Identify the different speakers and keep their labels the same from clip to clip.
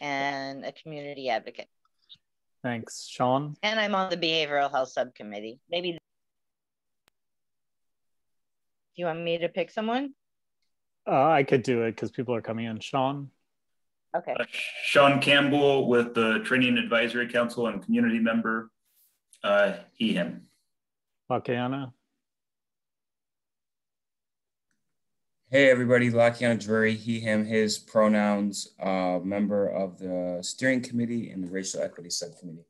Speaker 1: and a community advocate.
Speaker 2: Thanks. Sean?
Speaker 1: And I'm on the Behavioral Health Subcommittee. Maybe. Do you want me to pick someone?
Speaker 2: I could do it because people are coming in. Sean?
Speaker 1: Okay.
Speaker 3: Sean Campbell with the Training Advisory Council and community member, he, him.
Speaker 2: Lakiana?
Speaker 4: Hey everybody, Lakiana Drury, he, him, his pronouns, member of the steering committee and the racial equity subcommittee.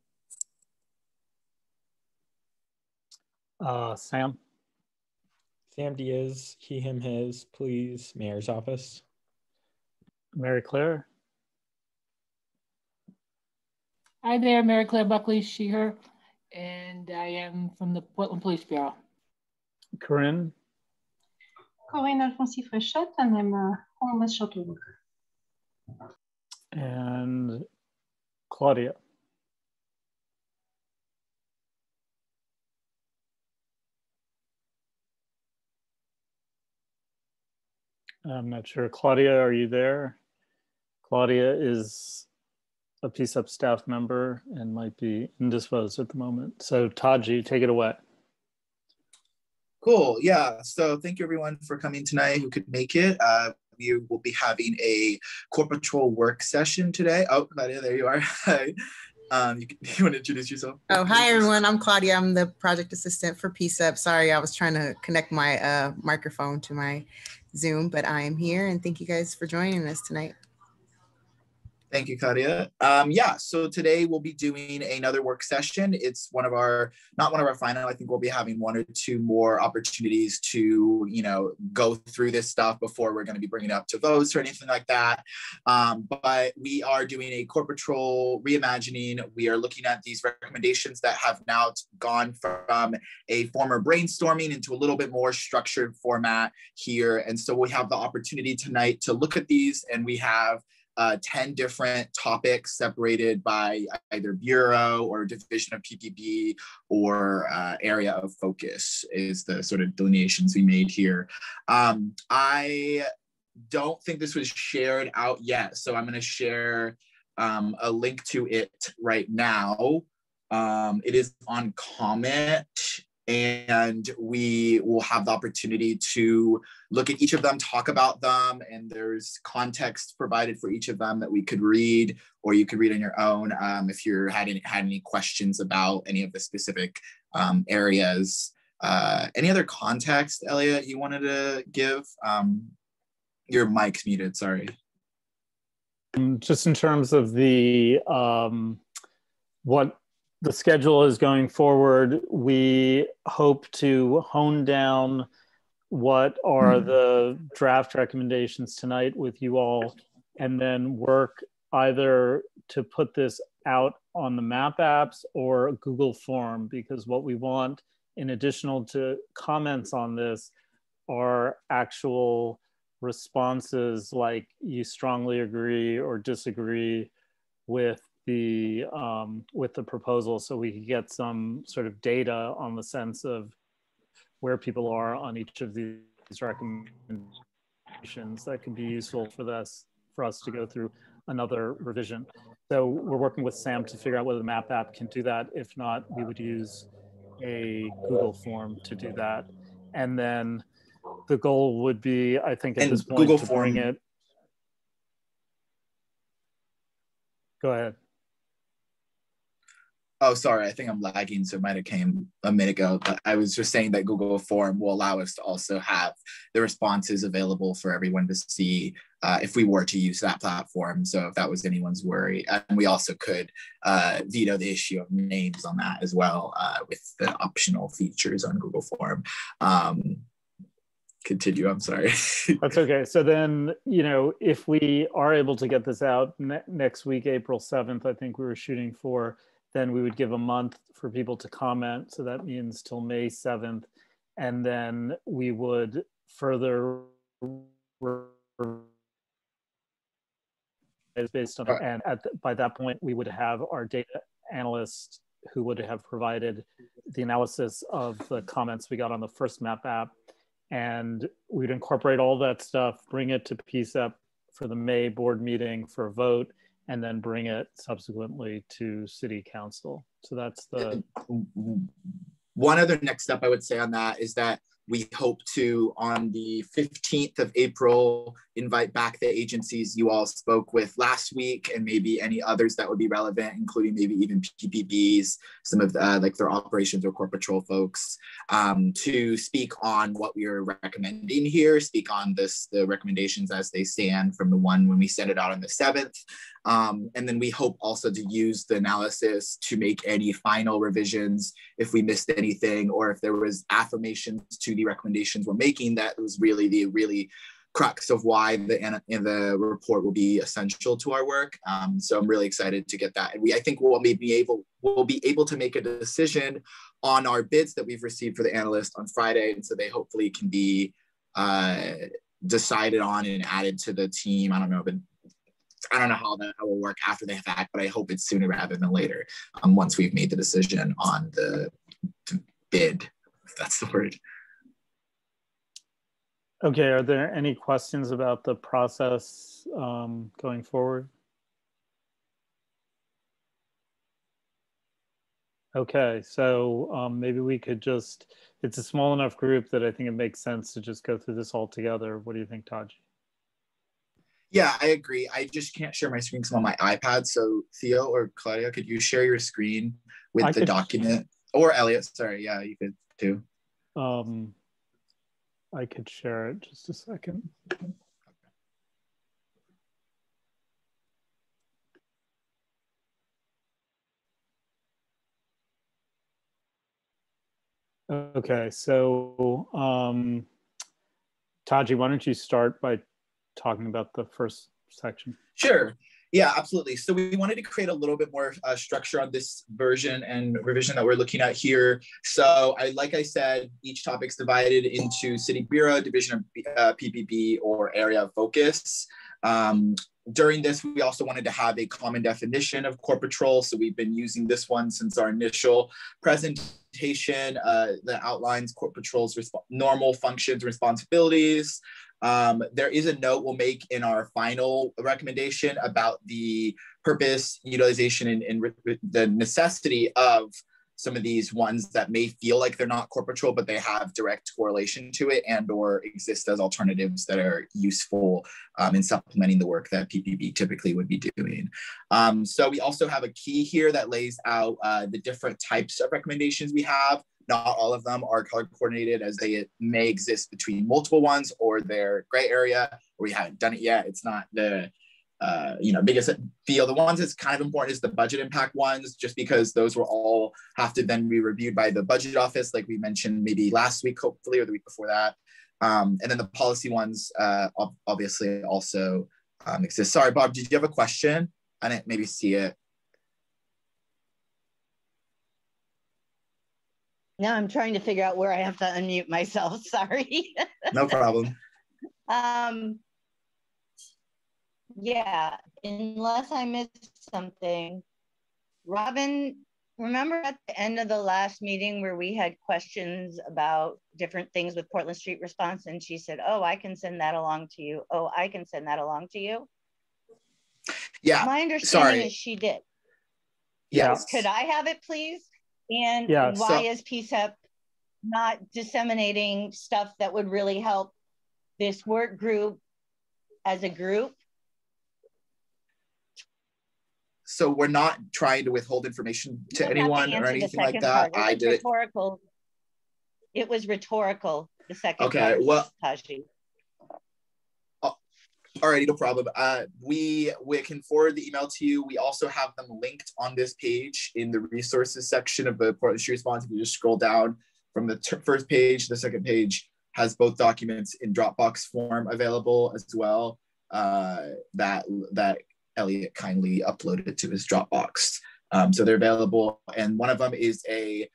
Speaker 2: Sam?
Speaker 5: Sam Diaz, he, him, his, please, mayor's office.
Speaker 2: Mary Claire?
Speaker 6: Hi there, Mary Claire Buckley, she, her, and I am from the Portland Police Bureau.
Speaker 2: Corinne?
Speaker 7: Corinne Alfonsi Fréchette, and I'm a homeless shelter worker.
Speaker 2: And Claudia? I'm not sure. Claudia, are you there? Claudia is a PCCEP staff member and might be indisposed at the moment. So Taji, take it away.
Speaker 8: Cool, yeah. So thank you everyone for coming tonight who could make it. We will be having a corporate patrol work session today. Oh, Claudia, there you are. Hi. You want to introduce yourself?
Speaker 9: Oh, hi everyone. I'm Claudia. I'm the project assistant for PCCEP. Sorry, I was trying to connect my microphone to my Zoom, but I am here and thank you guys for joining us tonight.
Speaker 8: Thank you, Claudia. Yeah, so today we'll be doing another work session. It's not one of our final. I think we'll be having one or two more opportunities to, go through this stuff before we're going to be bringing it up to votes or anything like that. But we are doing a corporate patrol reimagining. We are looking at these recommendations that have now gone from a former brainstorming into a little bit more structured format here. And so we have the opportunity tonight to look at these, and we have 10 different topics separated by either bureau or division of PPB or area of focus is the sort of delineations we made here. I don't think this was shared out yet, so I'm going to share a link to it right now. It is on comment, and we will have the opportunity to look at each of them, talk about them, and there's context provided for each of them that we could read, or you could read on your own if you had any questions about any of the specific areas. Any other context, Elliot, you wanted to give? Your mic's muted, sorry.
Speaker 2: Just in terms of the what the schedule is going forward, we hope to hone down what are the draft recommendations tonight with you all, and then work either to put this out on the map apps or Google form, because what we want in additional to comments on this are actual responses, like you strongly agree or disagree with the proposal, so we could get some sort of data on the sense of where people are on each of these recommendations. That can be useful for us to go through another revision. So we're working with Sam to figure out whether the map app can do that. If not, we would use a Google form to do that. And then the goal would be, I think at this point,
Speaker 8: Google
Speaker 2: to
Speaker 8: form,
Speaker 2: bring it. Go ahead.
Speaker 8: Oh, sorry, I think I'm lagging, so it might have came a minute ago, but I was just saying that Google Form will allow us to also have the responses available for everyone to see if we were to use that platform. So if that was anyone's worry, and we also could veto the issue of names on that as well with the optional features on Google Form. Continue, I'm sorry.
Speaker 2: That's okay. So then, if we are able to get this out next week, April 7th, I think we were shooting for, then we would give a month for people to comment. So that means till May 7th. And then we would further based on, and by that point, we would have our data analyst who would have provided the analysis of the comments we got on the first map app. And we'd incorporate all that stuff, bring it to PCCEP for the May board meeting for a vote, and then bring it subsequently to City Council. So that's the...
Speaker 8: One other next step I would say on that is that we hope to, on the 15th of April, invite back the agencies you all spoke with last week, and maybe any others that would be relevant, including maybe even PPBs, some of the, like their operations or corporate patrol folks, to speak on what we are recommending here, speak on the recommendations as they stand from the one when we sent it out on the 7th. And then we hope also to use the analysis to make any final revisions if we missed anything, or if there was affirmations to the recommendations we're making that was really the crux of why the report will be essential to our work. So I'm really excited to get that. And I think we'll be able to make a decision on our bids that we've received for the analyst on Friday. And so they hopefully can be decided on and added to the team. I don't know how that will work after they have act, but I hope it's sooner rather than later, once we've made the decision on the bid, if that's the word.
Speaker 2: Okay, are there any questions about the process going forward? Okay, so maybe we could just, it's a small enough group that I think it makes sense to just go through this all together. What do you think, Taji?
Speaker 8: Yeah, I agree. I just can't share my screen because I'm on my iPad. So Theo or Claudia, could you share your screen with the document? Or Elliot, sorry, yeah, you could too.
Speaker 2: I could share it, just a second. Okay, so Taji, why don't you start by talking about the first section?
Speaker 8: Sure. Yeah, absolutely. So we wanted to create a little bit more structure on this version and revision that we're looking at here. So like I said, each topic's divided into city bureau, division of PPB, or area of focus. During this, we also wanted to have a common definition of corporate patrol. So we've been using this one since our initial presentation that outlines corporate patrol's normal functions and responsibilities. There is a note we'll make in our final recommendation about the purpose, utilization, and the necessity of some of these ones that may feel like they're not corporate patrol, but they have direct correlation to it and or exist as alternatives that are useful in supplementing the work that PPB typically would be doing. So we also have a key here that lays out the different types of recommendations we have. Not all of them are color coordinated, as they may exist between multiple ones, or they're gray area, or we haven't done it yet. It's not the biggest deal. The ones that's kind of important is the budget impact ones, just because those will all have to then be reviewed by the budget office, like we mentioned maybe last week, hopefully, or the week before that. And then the policy ones obviously also exist. Sorry, Bob, did you have a question? I didn't maybe see it.
Speaker 1: Now I'm trying to figure out where I have to unmute myself. Sorry.
Speaker 8: No problem.
Speaker 1: Yeah, unless I missed something. Robin, remember at the end of the last meeting where we had questions about different things with Portland Street response, and she said, oh, I can send that along to you. Oh, I can send that along to you.
Speaker 8: Yeah.
Speaker 1: My understanding is she did.
Speaker 8: Yes.
Speaker 1: Could I have it, please? And
Speaker 2: yeah,
Speaker 1: why is PCCEP not disseminating stuff that would really help this work group as a group?
Speaker 8: So we're not trying to withhold information to anyone or anything like that. I did
Speaker 1: rhetorical. It was rhetorical, the second part,
Speaker 8: well,
Speaker 1: Taji.
Speaker 8: Alrighty, no problem. We can forward the email to you. We also have them linked on this page in the resources section of the Portland Street Response. If you just scroll down from the first page, the second page has both documents in Dropbox form available as well. That Elliot kindly uploaded to his Dropbox. So they're available. And one of them is a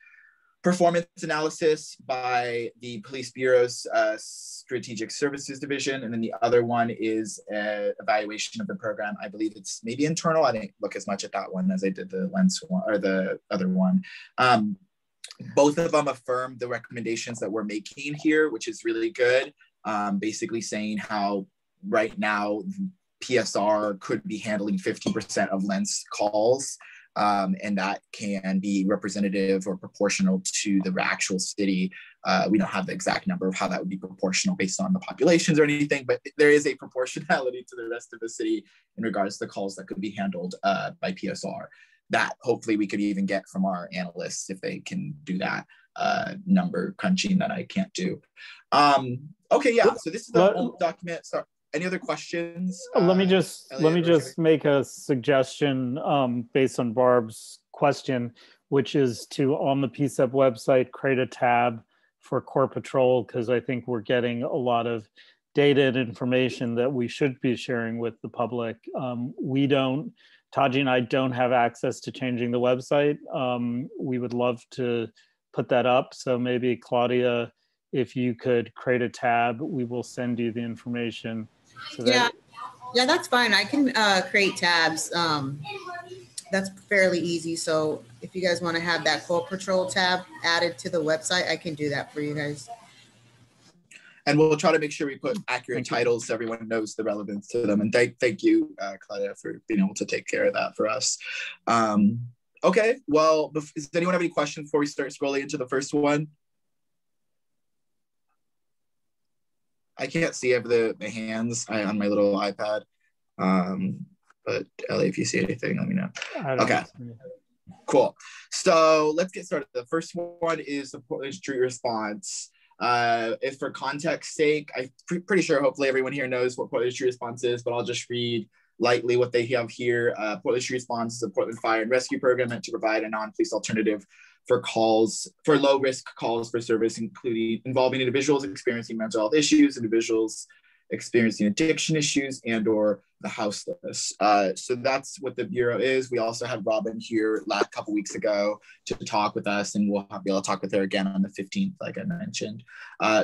Speaker 8: performance analysis by the Police Bureau's Strategic Services Division. And then the other one is an evaluation of the program. I believe it's maybe internal. I didn't look as much at that one as I did the Lens one or the other one. Both of them affirm the recommendations that we're making here, which is really good. Basically saying how right now PSR could be handling 50% of Lens calls, and that can be representative or proportional to the actual city. We don't have the exact number of how that would be proportional based on the populations or anything, but there is a proportionality to the rest of the city in regards to calls that could be handled by PSR. That hopefully we could even get from our analysts if they can do that number crunching that I can't do. Okay, yeah, so this is the whole document. So any other questions?
Speaker 2: Let me just make a suggestion based on Barb's question, which is to, on the PCCEP website, create a tab for Core Patrol, because I think we're getting a lot of data and information that we should be sharing with the public. Taji and I don't have access to changing the website. We would love to put that up. So maybe Claudia, if you could create a tab, we will send you the information. So
Speaker 9: yeah, that's fine. I can create tabs. That's fairly easy. So if you guys want to have that Core Patrol tab added to the website, I can do that for you guys.
Speaker 8: And we'll try to make sure we put accurate titles so everyone knows the relevance to them. And thank you, Claudia, for being able to take care of that for us. Okay, well, does anyone have any questions before we start scrolling into the first one? I can't see the hands on my little iPad. But Ellie, if you see anything, let me know. Okay, cool. So let's get started. The first one is the Portland Street response. If for context sake, I'm pretty sure hopefully everyone here knows what Portland Street Response is, but I'll just read lightly what they have here. Portland Street Response is a Portland Fire and Rescue program meant to provide a non-police alternative for low-risk calls for service, involving individuals experiencing mental health issues, individuals experiencing addiction issues, and/or the houseless. So that's what the Bureau is. We also had Robin here a couple weeks ago to talk with us, and we'll be able to talk with her again on the 15th, like I mentioned.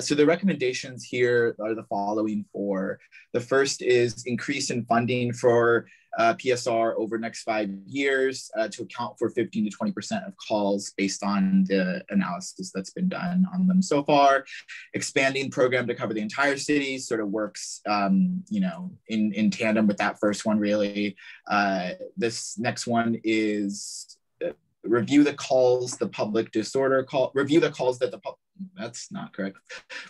Speaker 8: So the recommendations here are the following for. The first is increase in funding for PSR over the next 5 years to account for 15 to 20% of calls based on the analysis that's been done on them so far. Expanding program to cover the entire city sort of works, in tandem with that first one, really. This next one is review the calls the public disorder call. Review the calls that the public. That's not correct.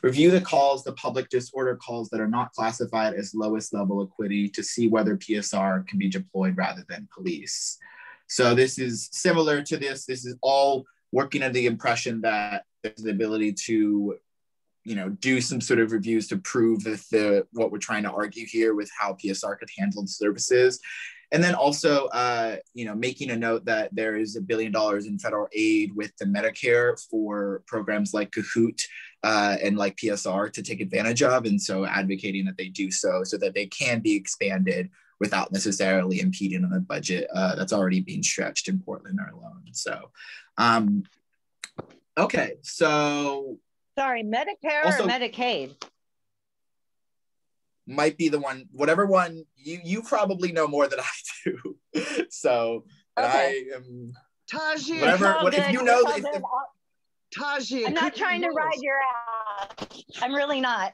Speaker 8: Review the calls, the public disorder calls that are not classified as lowest level acuity to see whether PSR can be deployed rather than police. So this is similar to this. This is all working under the impression that there's the ability to, do some sort of reviews to prove that what we're trying to argue here with how PSR could handle the services. And then also, making a note that there is $1 billion in federal aid with the Medicare for programs like Kahoot and like PSR to take advantage of. And so advocating that they do so that they can be expanded without necessarily impeding on the budget that's already being stretched in Portland alone. So, okay, so.
Speaker 1: Sorry, Medicare
Speaker 8: also,
Speaker 1: or Medicaid?
Speaker 8: Might be the one, whatever one, you probably know more than I do. So,
Speaker 1: okay.
Speaker 8: I am,
Speaker 10: Taji,
Speaker 8: if you know,
Speaker 10: Taji,
Speaker 1: I'm not trying to ride your ass. I'm really not.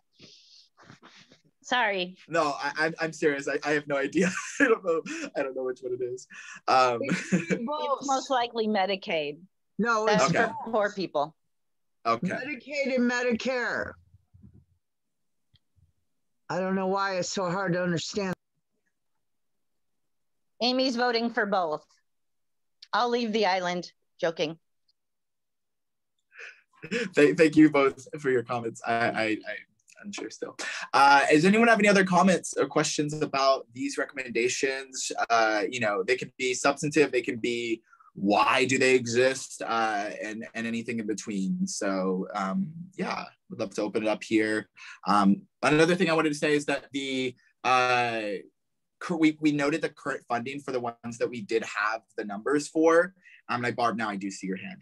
Speaker 1: Sorry.
Speaker 8: No, I'm serious. I have no idea. I don't know which one it is.
Speaker 1: It's most likely Medicaid.
Speaker 10: No,
Speaker 1: that's
Speaker 10: it's
Speaker 1: for poor people.
Speaker 8: Okay.
Speaker 10: Medicaid and Medicare. I don't know why it's so hard to understand.
Speaker 1: Amy's voting for both. I'll leave the island. Joking.
Speaker 8: Thank you both for your comments. I'm sure still. Does anyone have any other comments or questions about these recommendations? They can be substantive, they can be why do they exist, and anything in between. So yeah, would love to open it up here. Another thing I wanted to say is that we noted the current funding for the ones that we did have the numbers for. Like Barb, now I do see your hand.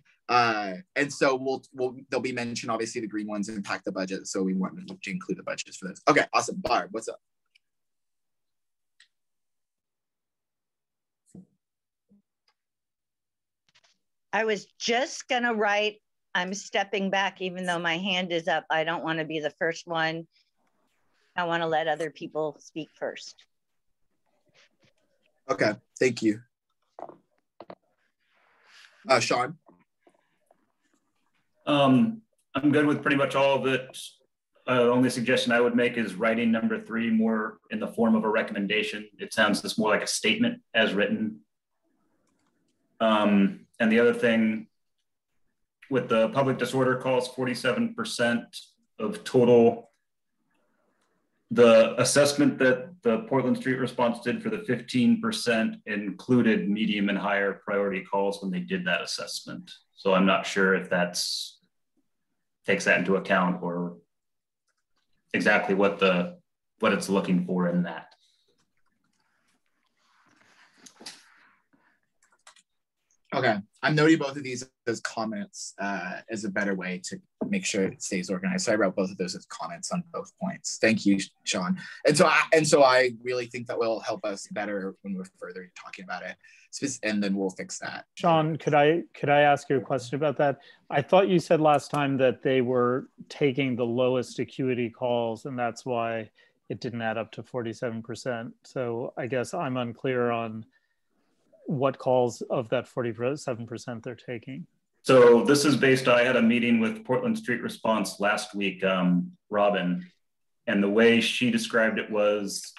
Speaker 8: And so they'll be mentioned, obviously the green ones impact the budget. So we wanted to include the budgets for this. Okay, awesome. Barb, what's up?
Speaker 1: I was just gonna write, I'm stepping back even though my hand is up. I don't want to be the first one. I want to let other people speak first.
Speaker 8: Okay, thank you. Sean?
Speaker 3: I'm good with pretty much all of it. The only suggestion I would make is writing number 3 more in the form of a recommendation. It sounds just more like a statement as written. And the other thing with the public disorder calls, 47% of total. The assessment that the Portland Street Response did for the 15% included medium and higher priority calls when they did that assessment. So I'm not sure if that's takes that into account or exactly what it's looking for in that.
Speaker 8: Okay, I'm noting both of these as comments as a better way to make sure it stays organized. So I wrote both of those as comments on both points. Thank you, Sean. And so I really think that will help us better when we're further talking about it, and then we'll fix that.
Speaker 2: Sean, could I ask you a question about that? I thought you said last time that they were taking the lowest acuity calls, and that's why it didn't add up to 47%. So I guess I'm unclear on what calls of that 47% they're taking.
Speaker 3: So this is based, I had a meeting with Portland Street Response last week, Robin, and the way she described it was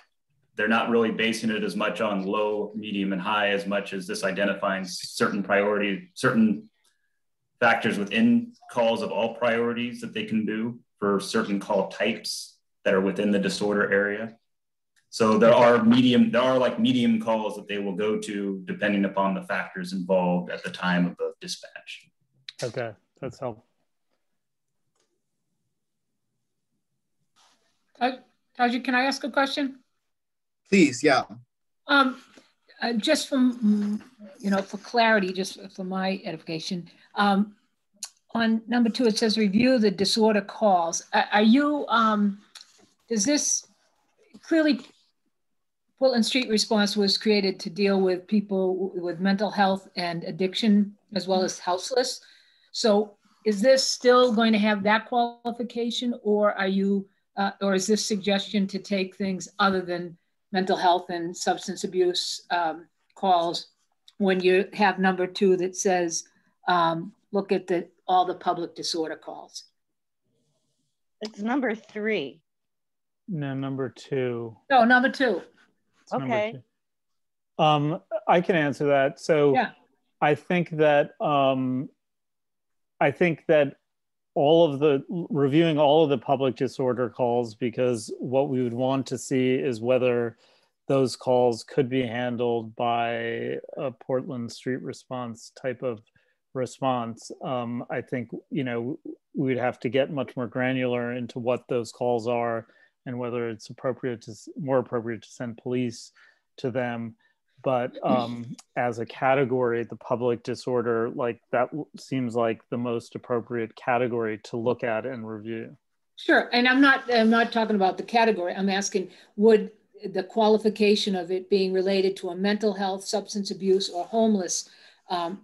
Speaker 3: they're not really basing it as much on low, medium, and high as much as this identifying certain priority, certain factors within calls of all priorities that they can do for certain call types that are within the disorder area. So there are like medium calls that they will go to depending upon the factors involved at the time of the dispatch.
Speaker 2: Okay, that's helpful.
Speaker 6: Taji, can I ask a question?
Speaker 8: Please, yeah.
Speaker 6: Just from, for clarity, just for my edification, on number 2, it says review the disorder calls. Are you, does this clearly, Portland Street Response was created to deal with people with mental health and addiction, as well as houseless. So is this still going to have that qualification, or are you, or is this suggestion to take things other than mental health and substance abuse calls when you have number 2 that says, look at all the public disorder calls?
Speaker 1: It's number 3.
Speaker 2: No, number 2.
Speaker 6: No, number 2.
Speaker 1: Okay.
Speaker 2: I can answer that. So yeah. I think that reviewing all of the public disorder calls, because what we would want to see is whether those calls could be handled by a Portland Street Response type of response. I think, we'd have to get much more granular into what those calls are and whether it's more appropriate to send police to them. But as a category, the public disorder, like that seems like the most appropriate category to look at and review.
Speaker 6: Sure, and I'm not talking about the category. I'm asking, would the qualification of it being related to a mental health, substance abuse, or homeless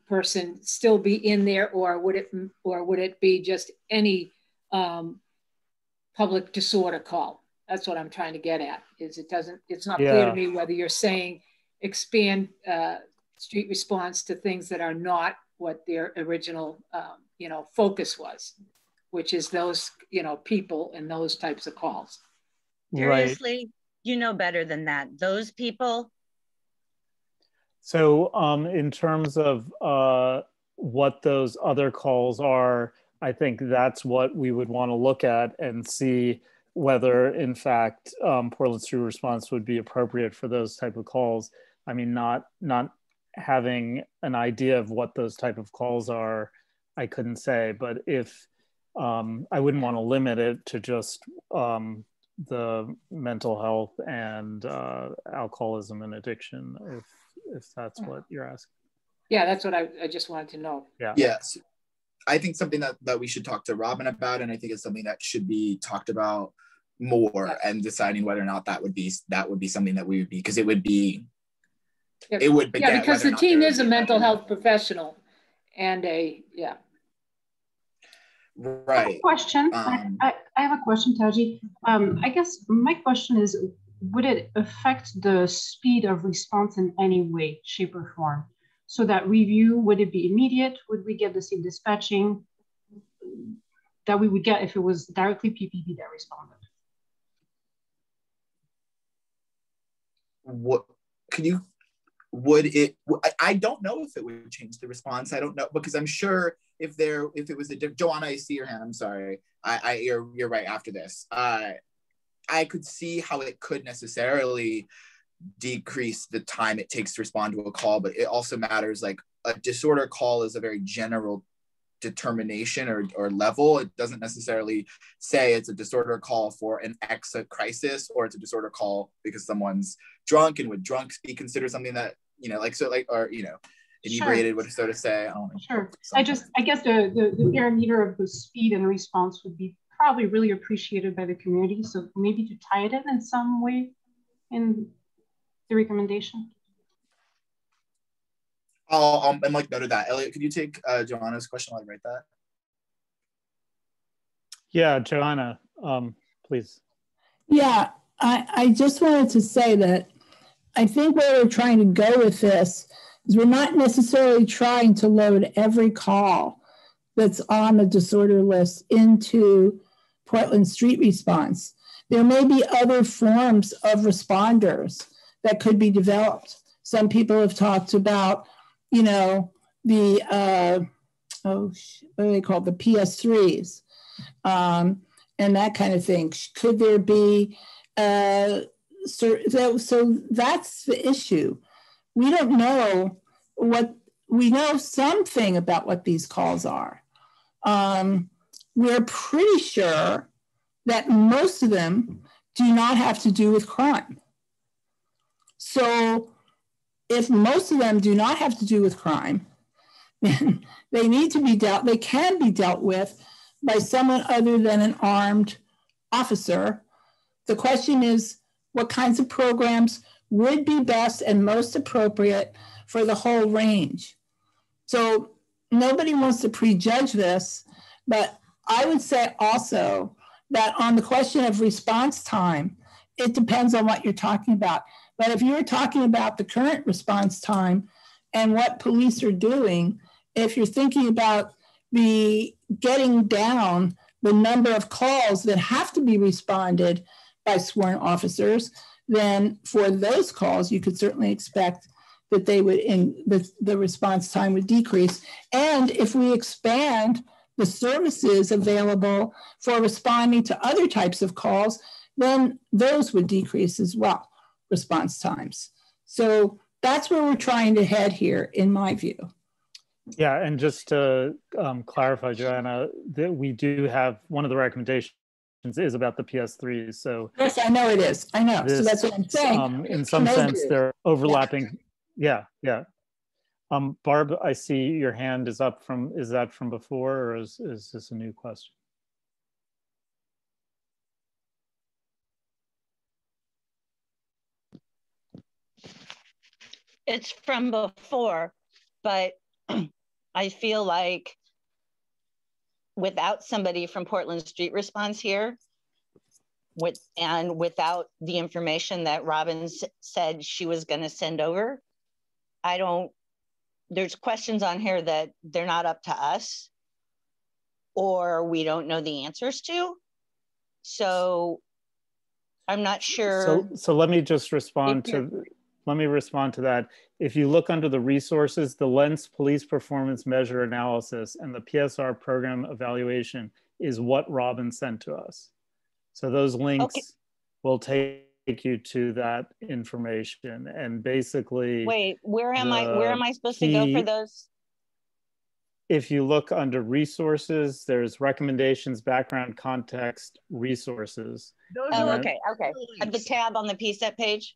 Speaker 6: person still be in there, or would it be just any public disorder call? That's what I'm trying to get at. It's not clear to me whether you're saying expand street response to things that are not what their original focus was, which is those people and those types of calls.
Speaker 1: Seriously, right. You know better than that. Those people.
Speaker 2: So in terms of what those other calls are, I think that's what we would want to look at and see whether in fact Portland Street Response would be appropriate for those type of calls. I mean, not having an idea of what those type of calls are, I couldn't say, but if I wouldn't want to limit it to just the mental health and alcoholism and addiction, if that's what you're asking.
Speaker 6: Yeah, that's what I just wanted to know.
Speaker 2: Yeah.
Speaker 8: Yes. I think something that we should talk to Robin about, and I think it's something that should be talked about more, and deciding whether or not that would be something that we would be, because it would be, it would be.
Speaker 6: Yeah, because the team is a mental health professional and
Speaker 8: Right.
Speaker 7: I have a question. I have a question, Taji. I guess my question is, would it affect the speed of response in any way, shape, or form? So that review, would it be immediate? Would we get the same dispatching that we would get if it was directly PPP that responded?
Speaker 8: What can you? Would it? I don't know if it would change the response. I don't know, because I'm sure if it was a Joanna, I see your hand. I'm sorry. You're right after this. I could see how it could necessarily decrease the time it takes to respond to a call, but it also matters, like a disorder call is a very general determination or level. It doesn't necessarily say it's a disorder call for an exit crisis, or it's a disorder call because someone's drunk, and would drunk be considered something that, you know, like, so like, or, you know, inebriated,
Speaker 7: Sure.
Speaker 8: would so to say. I don't know.
Speaker 7: Sure. I guess the parameter of the speed and response would be probably really appreciated by the community. So maybe to tie it in some way in the recommendation.
Speaker 8: I'll make note of that. Elliot, could you take Joanna's question while I write that?
Speaker 2: Yeah, Joanna, please.
Speaker 11: Yeah, I just wanted to say that I think where we're trying to go with this is we're not necessarily trying to load every call that's on the disorder list into Portland Street Response. There may be other forms of responders that could be developed. Some people have talked about, you know, the, what do they call it? The PS3s and that kind of thing. Could there be, so that's the issue. We don't know we know something about what these calls are. We're pretty sure that most of them do not have to do with crime. So if most of them do not have to do with crime, then they can be dealt with by someone other than an armed officer. The question is, what kinds of programs would be best and most appropriate for the whole range? So nobody wants to prejudge this, but I would say also that on the question of response time, it depends on what you're talking about. But if you're talking about the current response time and what police are doing, if you're thinking about getting down the number of calls that have to be responded by sworn officers, then for those calls, you could certainly expect that they would, the response time would decrease. And if we expand the services available for responding to other types of calls, then those would decrease as well, response times. So that's where we're trying to head here, in my view.
Speaker 2: Yeah, and just to clarify, Joanna, that we do have, one of the recommendations is about the PS3s. So
Speaker 11: yes, I know it is. I know. So that's what I'm saying.
Speaker 2: In some sense, they're overlapping. Yeah, yeah. Barb, I see your hand is up from, is that from before, or is this a new question?
Speaker 1: It's from before, but I feel like without somebody from Portland Street Response here, without the information that Robin said she was going to send over, there's questions on here that they're not up to us or we don't know the answers to. So I'm not sure.
Speaker 2: So let me just respond to that. If you look under the resources, the Lens Police Performance Measure Analysis and the PSR Program Evaluation is what Robin sent to us. So those links will take you to that information, and basically.
Speaker 1: Wait, where am I supposed to go for those?
Speaker 2: If you look under resources, there's recommendations, background, context, resources.
Speaker 1: Okay. The tab on the PCCEP page?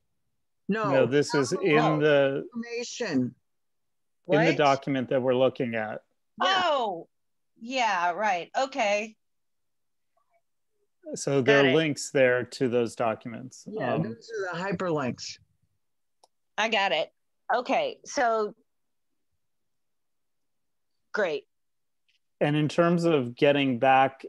Speaker 2: No, this is in the
Speaker 10: information.
Speaker 2: In the document that we're looking at.
Speaker 1: Yeah. Oh, yeah, right. Okay.
Speaker 2: So there are links there to those documents.
Speaker 10: Yeah, those are the hyperlinks.
Speaker 1: I got it. Okay, so great.
Speaker 2: And in terms of getting back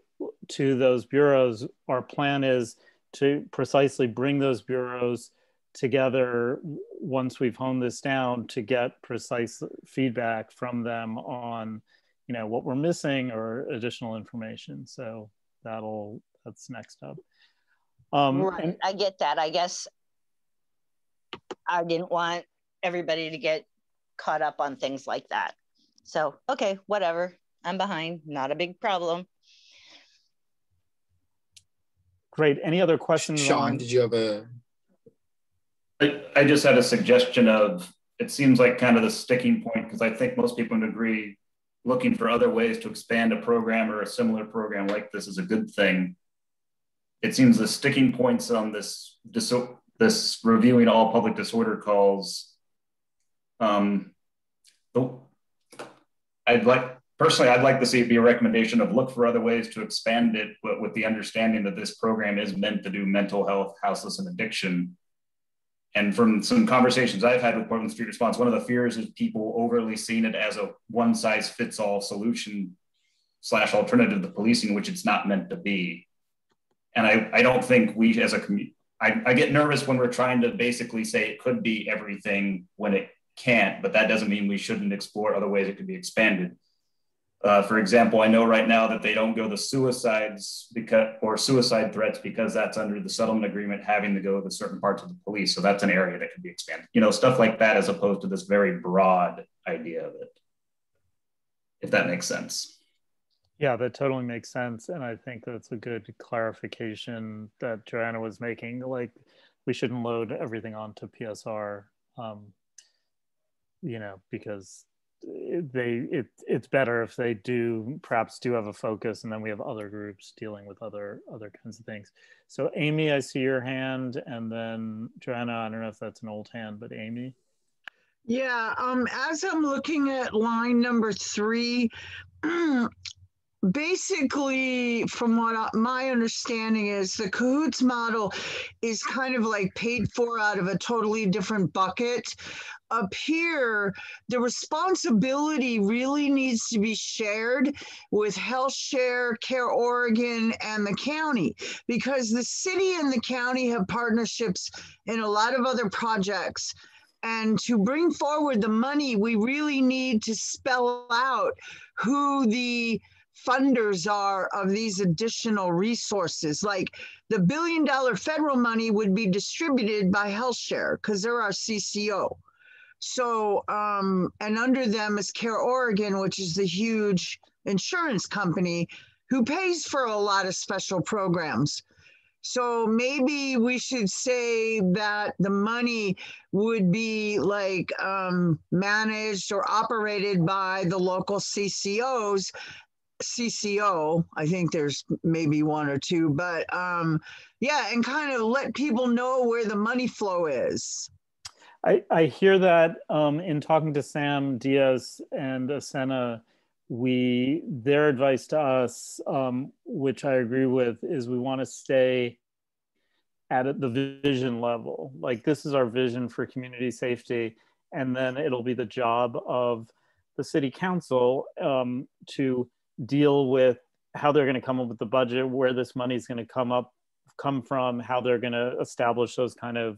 Speaker 2: to those bureaus, our plan is to precisely bring those bureaus together once we've honed this down to get precise feedback from them on, you know, what we're missing or additional information. So that's next up.
Speaker 1: Right, I get that. I guess I didn't want everybody to get caught up on things like that. So, okay, whatever. I'm behind, not a big problem.
Speaker 2: Great. Any other questions?
Speaker 8: Sean, did you have a...
Speaker 3: I just had a suggestion of, it seems like kind of the sticking point, because I think most people would agree looking for other ways to expand a program or a similar program like this is a good thing. It seems the sticking points on this reviewing all public disorder calls, I'd like to see it be a recommendation of look for other ways to expand it, but with the understanding that this program is meant to do mental health, houseless, and addiction. And from some conversations I've had with Portland Street Response, one of the fears is people overly seeing it as a one-size-fits-all solution / alternative to policing, which it's not meant to be. And I don't think we as a community, I get nervous when we're trying to basically say it could be everything when it can't, but that doesn't mean we shouldn't explore other ways it could be expanded. For example, I know right now that they don't go to suicides or suicide threats because that's under the settlement agreement having to go to certain parts of the police. So that's an area that could be expanded. You know, stuff like that as opposed to this very broad idea of it, if that makes sense.
Speaker 2: Yeah, that totally makes sense. And I think that's a good clarification that Joanna was making. Like, we shouldn't load everything onto PSR, you know, because it's better if they perhaps do have a focus, and then we have other groups dealing with other kinds of things. So Amy, I see your hand, and then Joanna, I don't know if that's an old hand, but Amy.
Speaker 10: Yeah, as I'm looking at line number 3, basically, from what my understanding is, the Cahoots model is kind of like paid for out of a totally different bucket. Up here, the responsibility really needs to be shared with HealthShare, Care Oregon, and the county, because the city and the county have partnerships in a lot of other projects. And to bring forward the money, we really need to spell out who the funders are of these additional resources. Like the $1 billion federal money would be distributed by HealthShare because they're our CCO. So, and under them is Care Oregon, which is the huge insurance company who pays for a lot of special programs. So maybe we should say that the money would be like managed or operated by the local CCO, I think there's maybe one or two, but yeah, and kind of let people know where the money flow is.
Speaker 2: I hear that in talking to Sam Diaz and Asena, their advice to us, which I agree with, is we want to stay at the vision level. Like, this is our vision for community safety, and then it'll be the job of the city council to deal with how they're going to come up with the budget, where this money is going to come from, how they're going to establish those kind of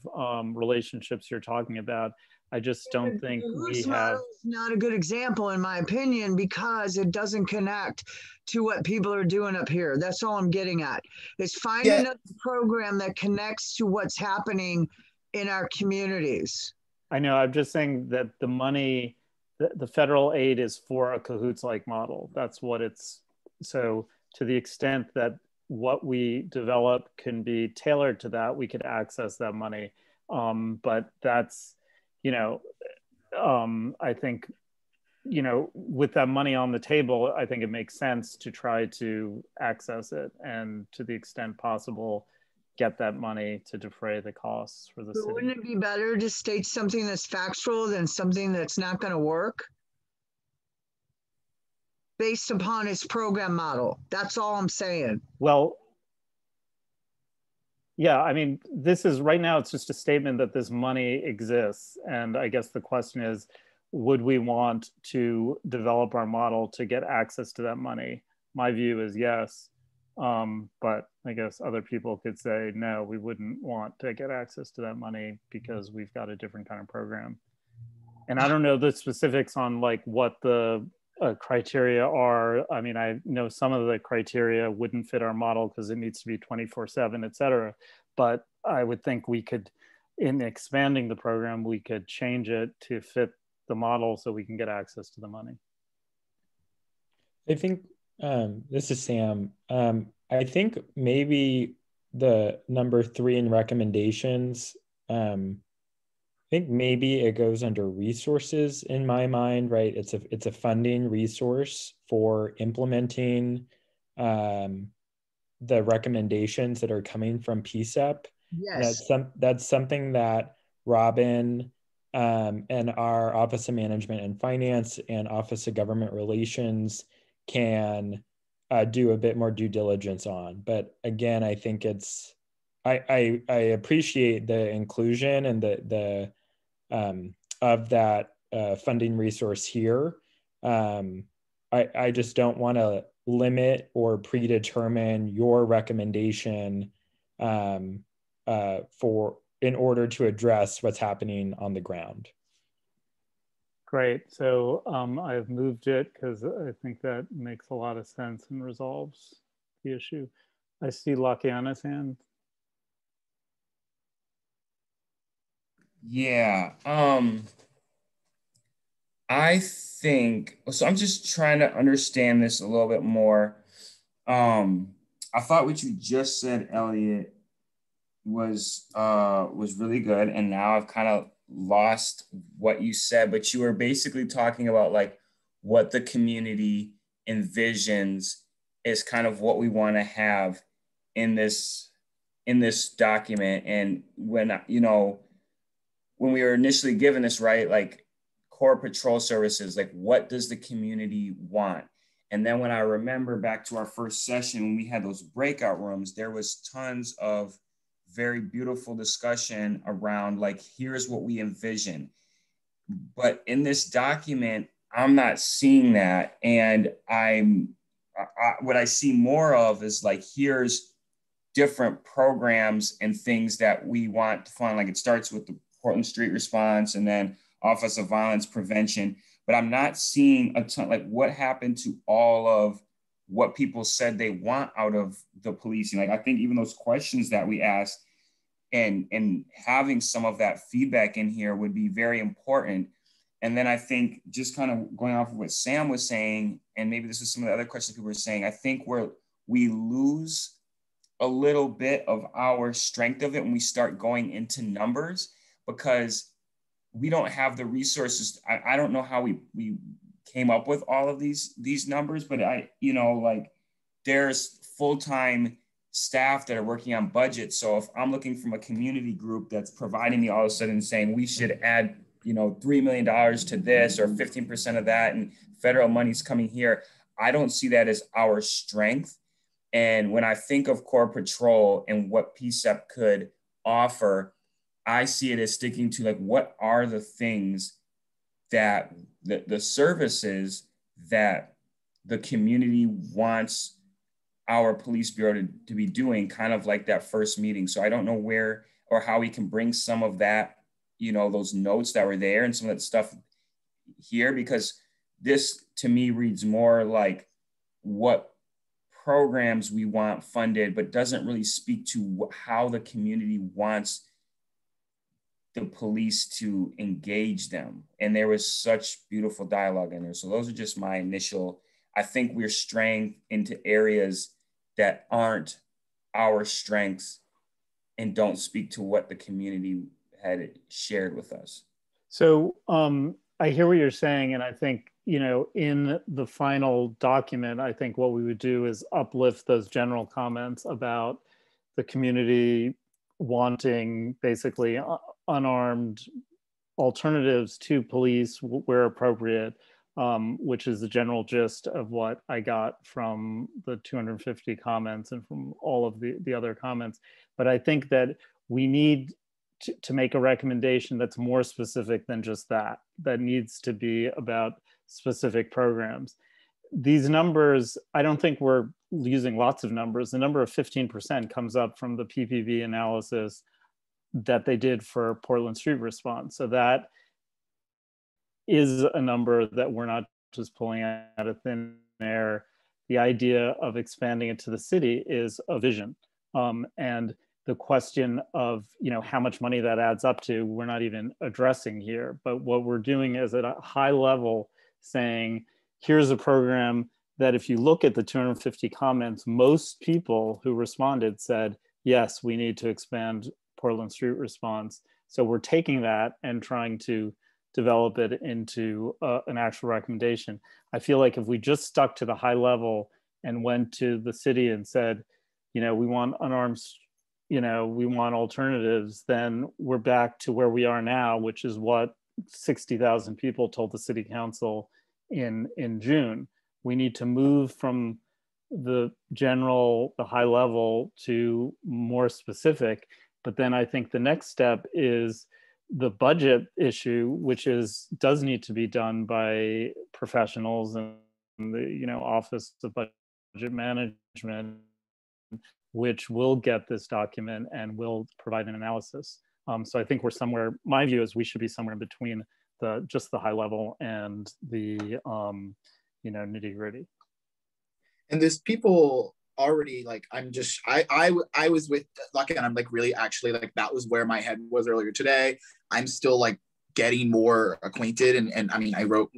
Speaker 2: relationships you're talking about. I just don't think we have.
Speaker 10: It's not a good example, in my opinion, because it doesn't connect to what people are doing up here. That's all I'm getting at. Is finding a program that connects to what's happening in our communities.
Speaker 2: I know. I'm just saying that the money, the federal aid is for a Cahoots-like model. That's what it's. So to the extent that what we develop can be tailored to that, we could access that money. But that's, you know, I think, you know, with that money on the table, I think it makes sense to try to access it, and to the extent possible, get that money to defray the costs for the city.
Speaker 10: Wouldn't it be better to state something that's factual than something that's not going to work? Based upon its program model. That's all I'm saying.
Speaker 2: Well, yeah, I mean, this is right now, it's just a statement that this money exists. And I guess the question is, would we want to develop our model to get access to that money? My view is yes. But I guess other people could say, no, we wouldn't want to get access to that money because we've got a different kind of program. And I don't know the specifics on like what the criteria are. I mean, I know some of the criteria wouldn't fit our model because it needs to be 24/7, et cetera. But I would think we could, in expanding the program, we could change it to fit the model so we can get access to the money.
Speaker 5: I think, this is Sam. I think maybe the number 3 in recommendations, I think maybe it goes under resources in my mind, right? It's a funding resource for implementing the recommendations that are coming from PCCEP.
Speaker 10: Yes.
Speaker 5: And that's something that Robin and our Office of Management and Finance and Office of Government Relations can do a bit more due diligence on. But again, I think it's, I appreciate the inclusion and the of that funding resource here. I just don't want to limit or predetermine your recommendation in order to address what's happening on the ground.
Speaker 2: Great. So I've moved it because I think that makes a lot of sense and resolves the issue. I see Lakiana's hand.
Speaker 4: Yeah. I think, so I'm just trying to understand this a little bit more. I thought what you just said, Elliot, was really good. And now I've kind of lost what you said, but you were basically talking about like what the community envisions is kind of what we want to have in this document. And when, you know, when we were initially given this, right, like core patrol services, like what does the community want? And then when I remember back to our first session, when we had those breakout rooms, there was tons of very beautiful discussion around like, here's what we envision. But in this document, I'm not seeing that. And what I see more of is like, here's different programs and things that we want to fund. Like it starts with the Portland Street Response and then Office of Violence Prevention. But I'm not seeing a ton, like what happened to all of what people said they want out of the policing. Like I think even those questions that we asked and having some of that feedback in here would be very important. And then I think just kind of going off of what Sam was saying, and maybe this is some of the other questions people were saying, I think we lose a little bit of our strength of it when we start going into numbers, because we don't have the resources. I don't know how we came up with all of these numbers, but like there's full-time staff that are working on budgets. So if I'm looking from a community group that's providing me all of a sudden saying we should add, $3 million to this or 15% of that, and federal money's coming here, I don't see that as our strength. And when I think of Core Patrol and what PCCEP could offer, I see it as sticking to like, what are the things that the services that the community wants our police bureau to be doing, kind of like that first meeting. So I don't know where or how we can bring some of that, those notes that were there and some of that stuff here, because this to me reads more like what programs we want funded, but doesn't really speak to how the community wants the police to engage them. And there was such beautiful dialogue in there. So those are just my initial, I think we're straying into areas that aren't our strengths and don't speak to what the community had shared with us.
Speaker 2: So I hear what you're saying. And I think, in the final document, I think what we would do is uplift those general comments about the community wanting basically unarmed alternatives to police where appropriate, which is the general gist of what I got from the 250 comments and from all of the other comments. But I think that we need to make a recommendation that's more specific than just that needs to be about specific programs. these numbers, I don't think we're using lots of numbers. The number of 15% comes up from the PPV analysis that they did for Portland Street Response. So that is a number that we're not just pulling out of thin air. The idea of expanding it to the city is a vision. And the question of, you know, how much money that adds up to, we're not even addressing here. But what we're doing is at a high level saying, here's a program that if you look at the 250 comments, most people who responded said, yes, we need to expand Portland Street Response. So we're taking that and trying to develop it into an actual recommendation. I feel like if we just stuck to the high level and went to the city and said, you know, we want unarmed, you know, we want alternatives, then we're back to where we are now, which is what 60,000 people told the city council in June. We need to move from the general, the high level to more specific. But then I think the next step is the budget issue, which does need to be done by professionals and the, you know, Office of Budget Management, which will get this document and will provide an analysis. So I think we're somewhere, my view is we should be somewhere in between just the high level and the, you know, nitty gritty.
Speaker 8: And there's people already like, I was with Lucky, and I'm like really actually like that was where my head was earlier today. I'm still like getting more acquainted, and I mean I wrote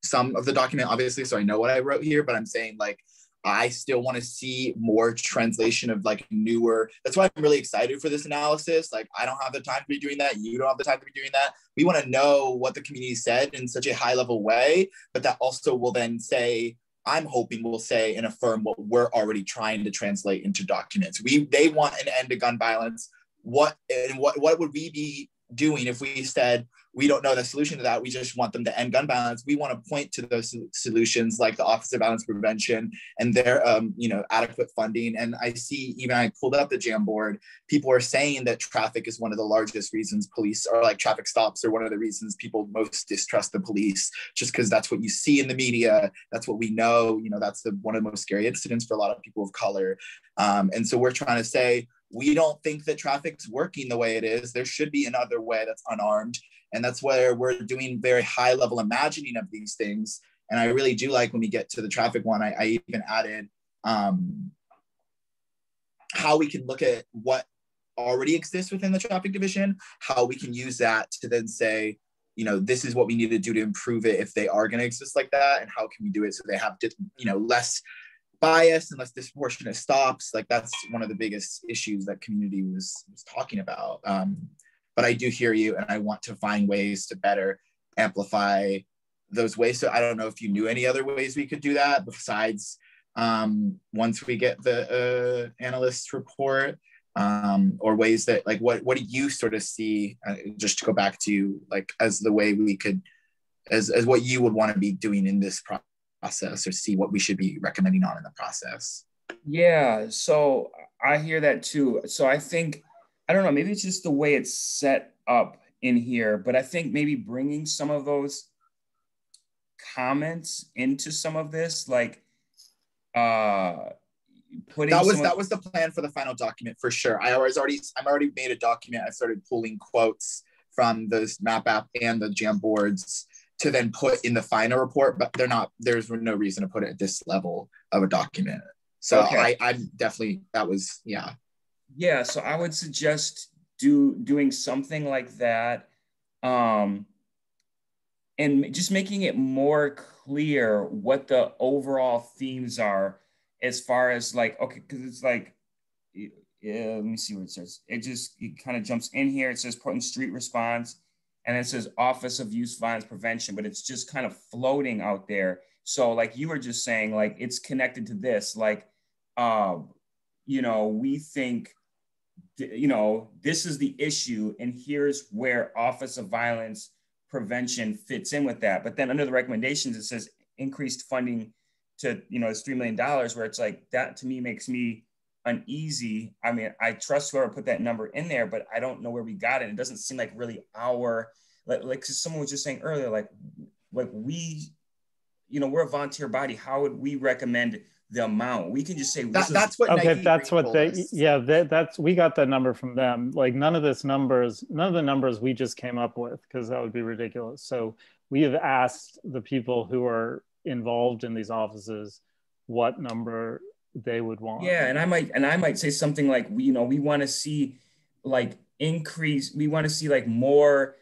Speaker 8: some of the document obviously, so I know what I wrote here, but I'm saying like I still want to see more translation of like newer. That's why I'm really excited for this analysis. Like I don't have the time to be doing that. You don't have the time to be doing that. We want to know what the community said in such a high level way, but that also will then say, I'm hoping will say and affirm what we're already trying to translate into documents. They want an end to gun violence. What would we be doing if we said we don't know the solution to that? We just want them to end gun violence. We want to point to those solutions like the Office of Violence Prevention and their you know, adequate funding. And I see, even I pulled up the Jamboard, people are saying that traffic is one of the largest reasons police, or like traffic stops are one of the reasons people most distrust the police, just because that's what you see in the media. That's what we know, you know, that's one of the most scary incidents for a lot of people of color. And so we're trying to say, we don't think that traffic's working the way it is. There should be another way that's unarmed. And that's where we're doing very high level imagining of these things. And I really do like when we get to the traffic one, I even added how we can look at what already exists within the traffic division, how we can use that to then say, you know, this is what we need to do to improve it if they are going to exist like that. And how can we do it so they have, you know, less bias and less disproportionate stops. Like that's one of the biggest issues that community was talking about. But I do hear you, and I want to find ways to better amplify those ways. So I don't know if you knew any other ways we could do that besides once we get the analyst report, or ways that like, what do you sort of see, just to go back to like as the way we could, as what you would want to be doing in this process, or see what we should be recommending on in the process?
Speaker 4: Yeah, so I hear that too. So I think, I don't know, maybe it's just the way it's set up in here, but I think maybe bringing some of those comments into some of this, like putting
Speaker 8: that was the plan for the final document for sure. I'm already made a document. I started pulling quotes from this map app and the Jamboards to then put in the final report, but there's no reason to put it at this level of a document. So okay. I'm definitely, yeah,
Speaker 4: so I would suggest doing something like that, and just making it more clear what the overall themes are, as far as like, okay, because it's like, let me see what it says. It kind of jumps in here. It says Portland Street Response, and it says Office of Youth Violence Prevention, but it's just kind of floating out there. So like you were just saying, like it's connected to this, like, you know, we think, you know, this is the issue, and here's where Office of Violence Prevention fits in with that. But then under the recommendations, it says increased funding to, you know, it's $3 million, where it's like, that to me makes me uneasy. I mean, I trust whoever put that number in there, but I don't know where we got it. It doesn't seem like really our, like someone was just saying earlier, like we you know, we're a volunteer body. How would we recommend the amount? We can just say
Speaker 8: that's what
Speaker 2: okay.
Speaker 8: Nike
Speaker 2: That's what they
Speaker 8: us.
Speaker 2: yeah. That's we got that number from them. Like none of the numbers we just came up with, because that would be ridiculous. So we have asked the people who are involved in these offices what number they would want.
Speaker 4: Yeah, and I might say something like, we want to see like increase. We want to see like more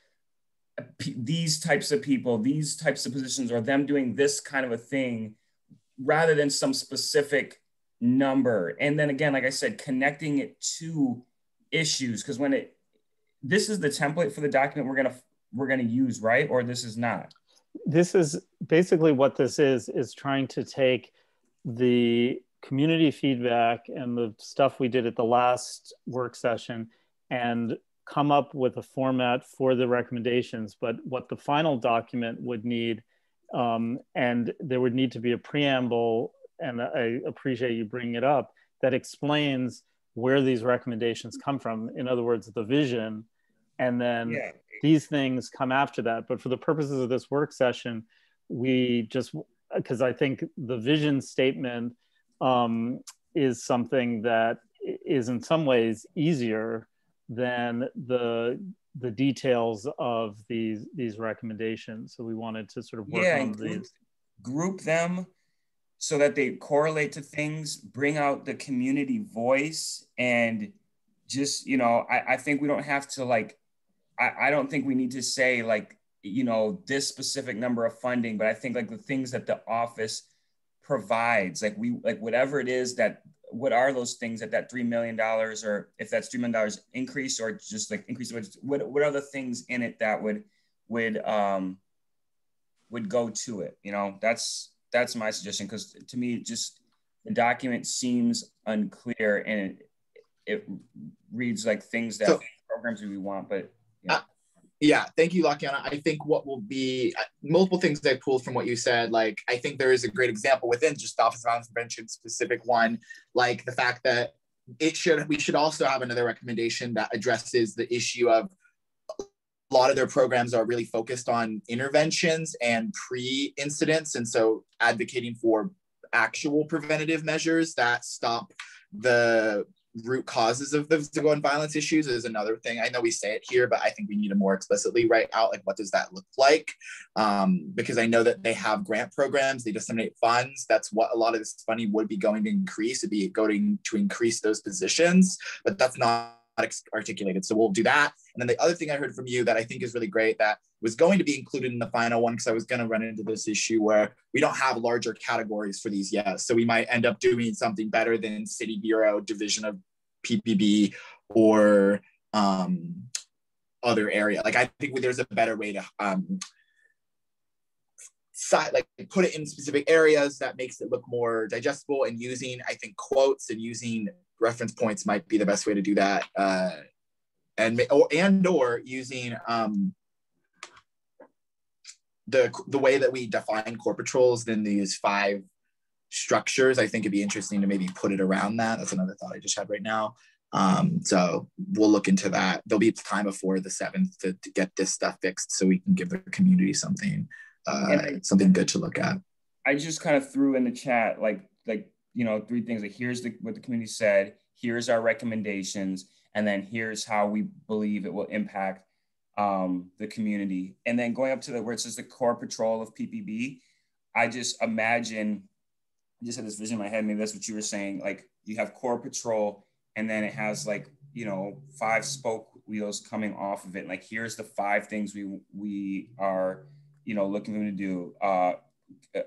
Speaker 4: these types of people, these types of positions, or them doing this kind of a thing, rather than some specific number. And then again, like I said, connecting it to issues, because this is the template for the document we're gonna use, right? Or this is not.
Speaker 2: This is basically what this is trying to take the community feedback and the stuff we did at the last work session and come up with a format for the recommendations. But what the final document would need, and there would need to be a preamble, and I appreciate you bringing it up, that explains where these recommendations come from. In other words, the vision, and then these things come after that. But for the purposes of this work session, we just, because I think the vision statement is something that is in some ways easier than the details of these recommendations. So we wanted to sort of work on these.
Speaker 4: Group them so that they correlate to things, bring out the community voice, and just, I think we don't have to like, I don't think we need to say like, this specific number of funding, but I think like the things that the office provides, like whatever it is what are those things that $3 million, or if that's $3 million increase, or just like increase, what are the things in it that would go to it? That's my suggestion, because to me, just the document seems unclear, and it reads like things that programs we want, but
Speaker 8: yeah, thank you, Lakiana. I think what will be multiple things I pulled from what you said. Like, I think there is a great example within just the Office of Violence Prevention specific one, like the fact that we should also have another recommendation that addresses the issue of a lot of their programs are really focused on interventions and pre-incidents. And so advocating for actual preventative measures that stop the root causes of the physical and violence issues is another thing. I know we say it here, but I think we need to more explicitly write out like, what does that look like? Because I know that they have grant programs, they disseminate funds. That's what a lot of this funding would be going to increase. It'd be going to increase those positions, but that's not articulated. So we'll do that. And then the other thing I heard from you that I think is really great, that was going to be included in the final one, because I was going to run into this issue where we don't have larger categories for these yet. So we might end up doing something better than City Bureau, Division of PPB, or other area. Like, I think there's a better way to put it in specific areas that makes it look more digestible, and using, I think, quotes and using reference points might be the best way to do that. Or using the way that we define core patrols in these 5 structures. I think it'd be interesting to maybe put it around that. That's another thought I just had right now. So we'll look into that. There'll be time before the 7th to get this stuff fixed, so we can give the community something good to look at.
Speaker 4: I just kind of threw in the chat like 3 things. Like, here's what the community said, here's our recommendations, and then here's how we believe it will impact the community. And then going up to where it says the core patrol of PPB, I just imagine, I just had this vision in my head, maybe that's what you were saying, like you have core patrol, and then it has like, 5 spoke wheels coming off of it. Like, here's the 5 things we are, looking for them to do.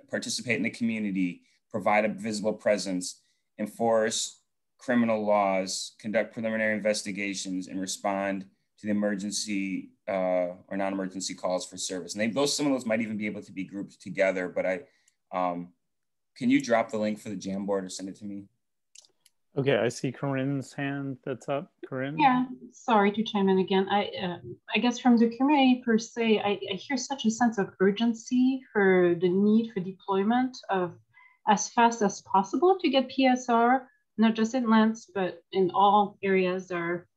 Speaker 4: Participate in the community, provide a visible presence, enforce criminal laws, conduct preliminary investigations, and respond to the emergency or non-emergency calls for service. And some of those might even be able to be grouped together, but can you drop the link for the Jamboard or send it to me?
Speaker 2: Okay, I see Corinne's hand that's up. Corinne?
Speaker 7: Yeah, sorry to chime in again. I guess from the community per se, I hear such a sense of urgency for the need for deployment of as fast as possible to get PSR, not just in Lance, but in all areas that are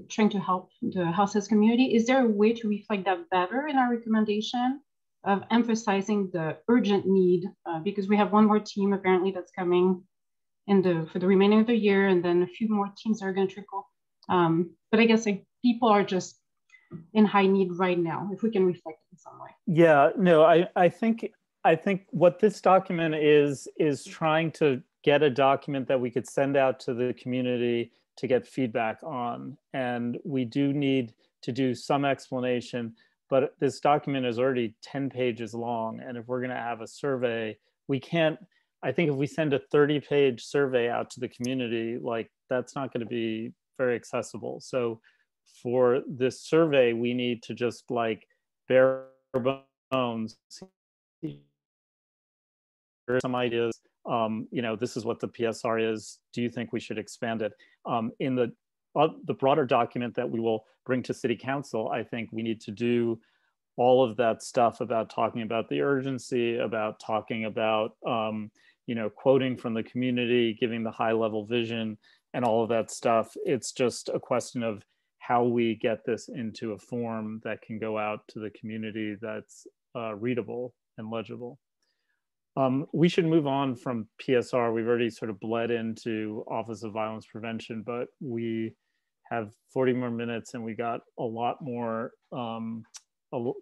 Speaker 7: trying to help the houseless community. Is there a way to reflect that better in our recommendation? of emphasizing the urgent need, because we have one more team apparently that's coming for the remaining of the year, and then a few more teams are going to trickle. But I guess like people are just in high need right now, if we can reflect in some way.
Speaker 2: Yeah, no, I think what this document is trying to get a document that we could send out to the community to get feedback on. And we do need to do some explanation, but this document is already 10 pages long. And if we're gonna have a survey, we can't, I think if we send a 30-page survey out to the community, like that's not gonna be very accessible. So for this survey, we need to just like bare bones, some ideas, you know, this is what the PSR is. Do you think we should expand it? In the broader document that we will bring to City Council, I think we need to do all of that stuff about talking about the urgency, about talking about, you know, quoting from the community, giving the high level vision and all of that stuff. It's just a question of how we get this into a form that can go out to the community that's readable and legible. We should move on from PSR. We've already sort of bled into Office of Violence Prevention, but we have 40 more minutes and we got a lot more,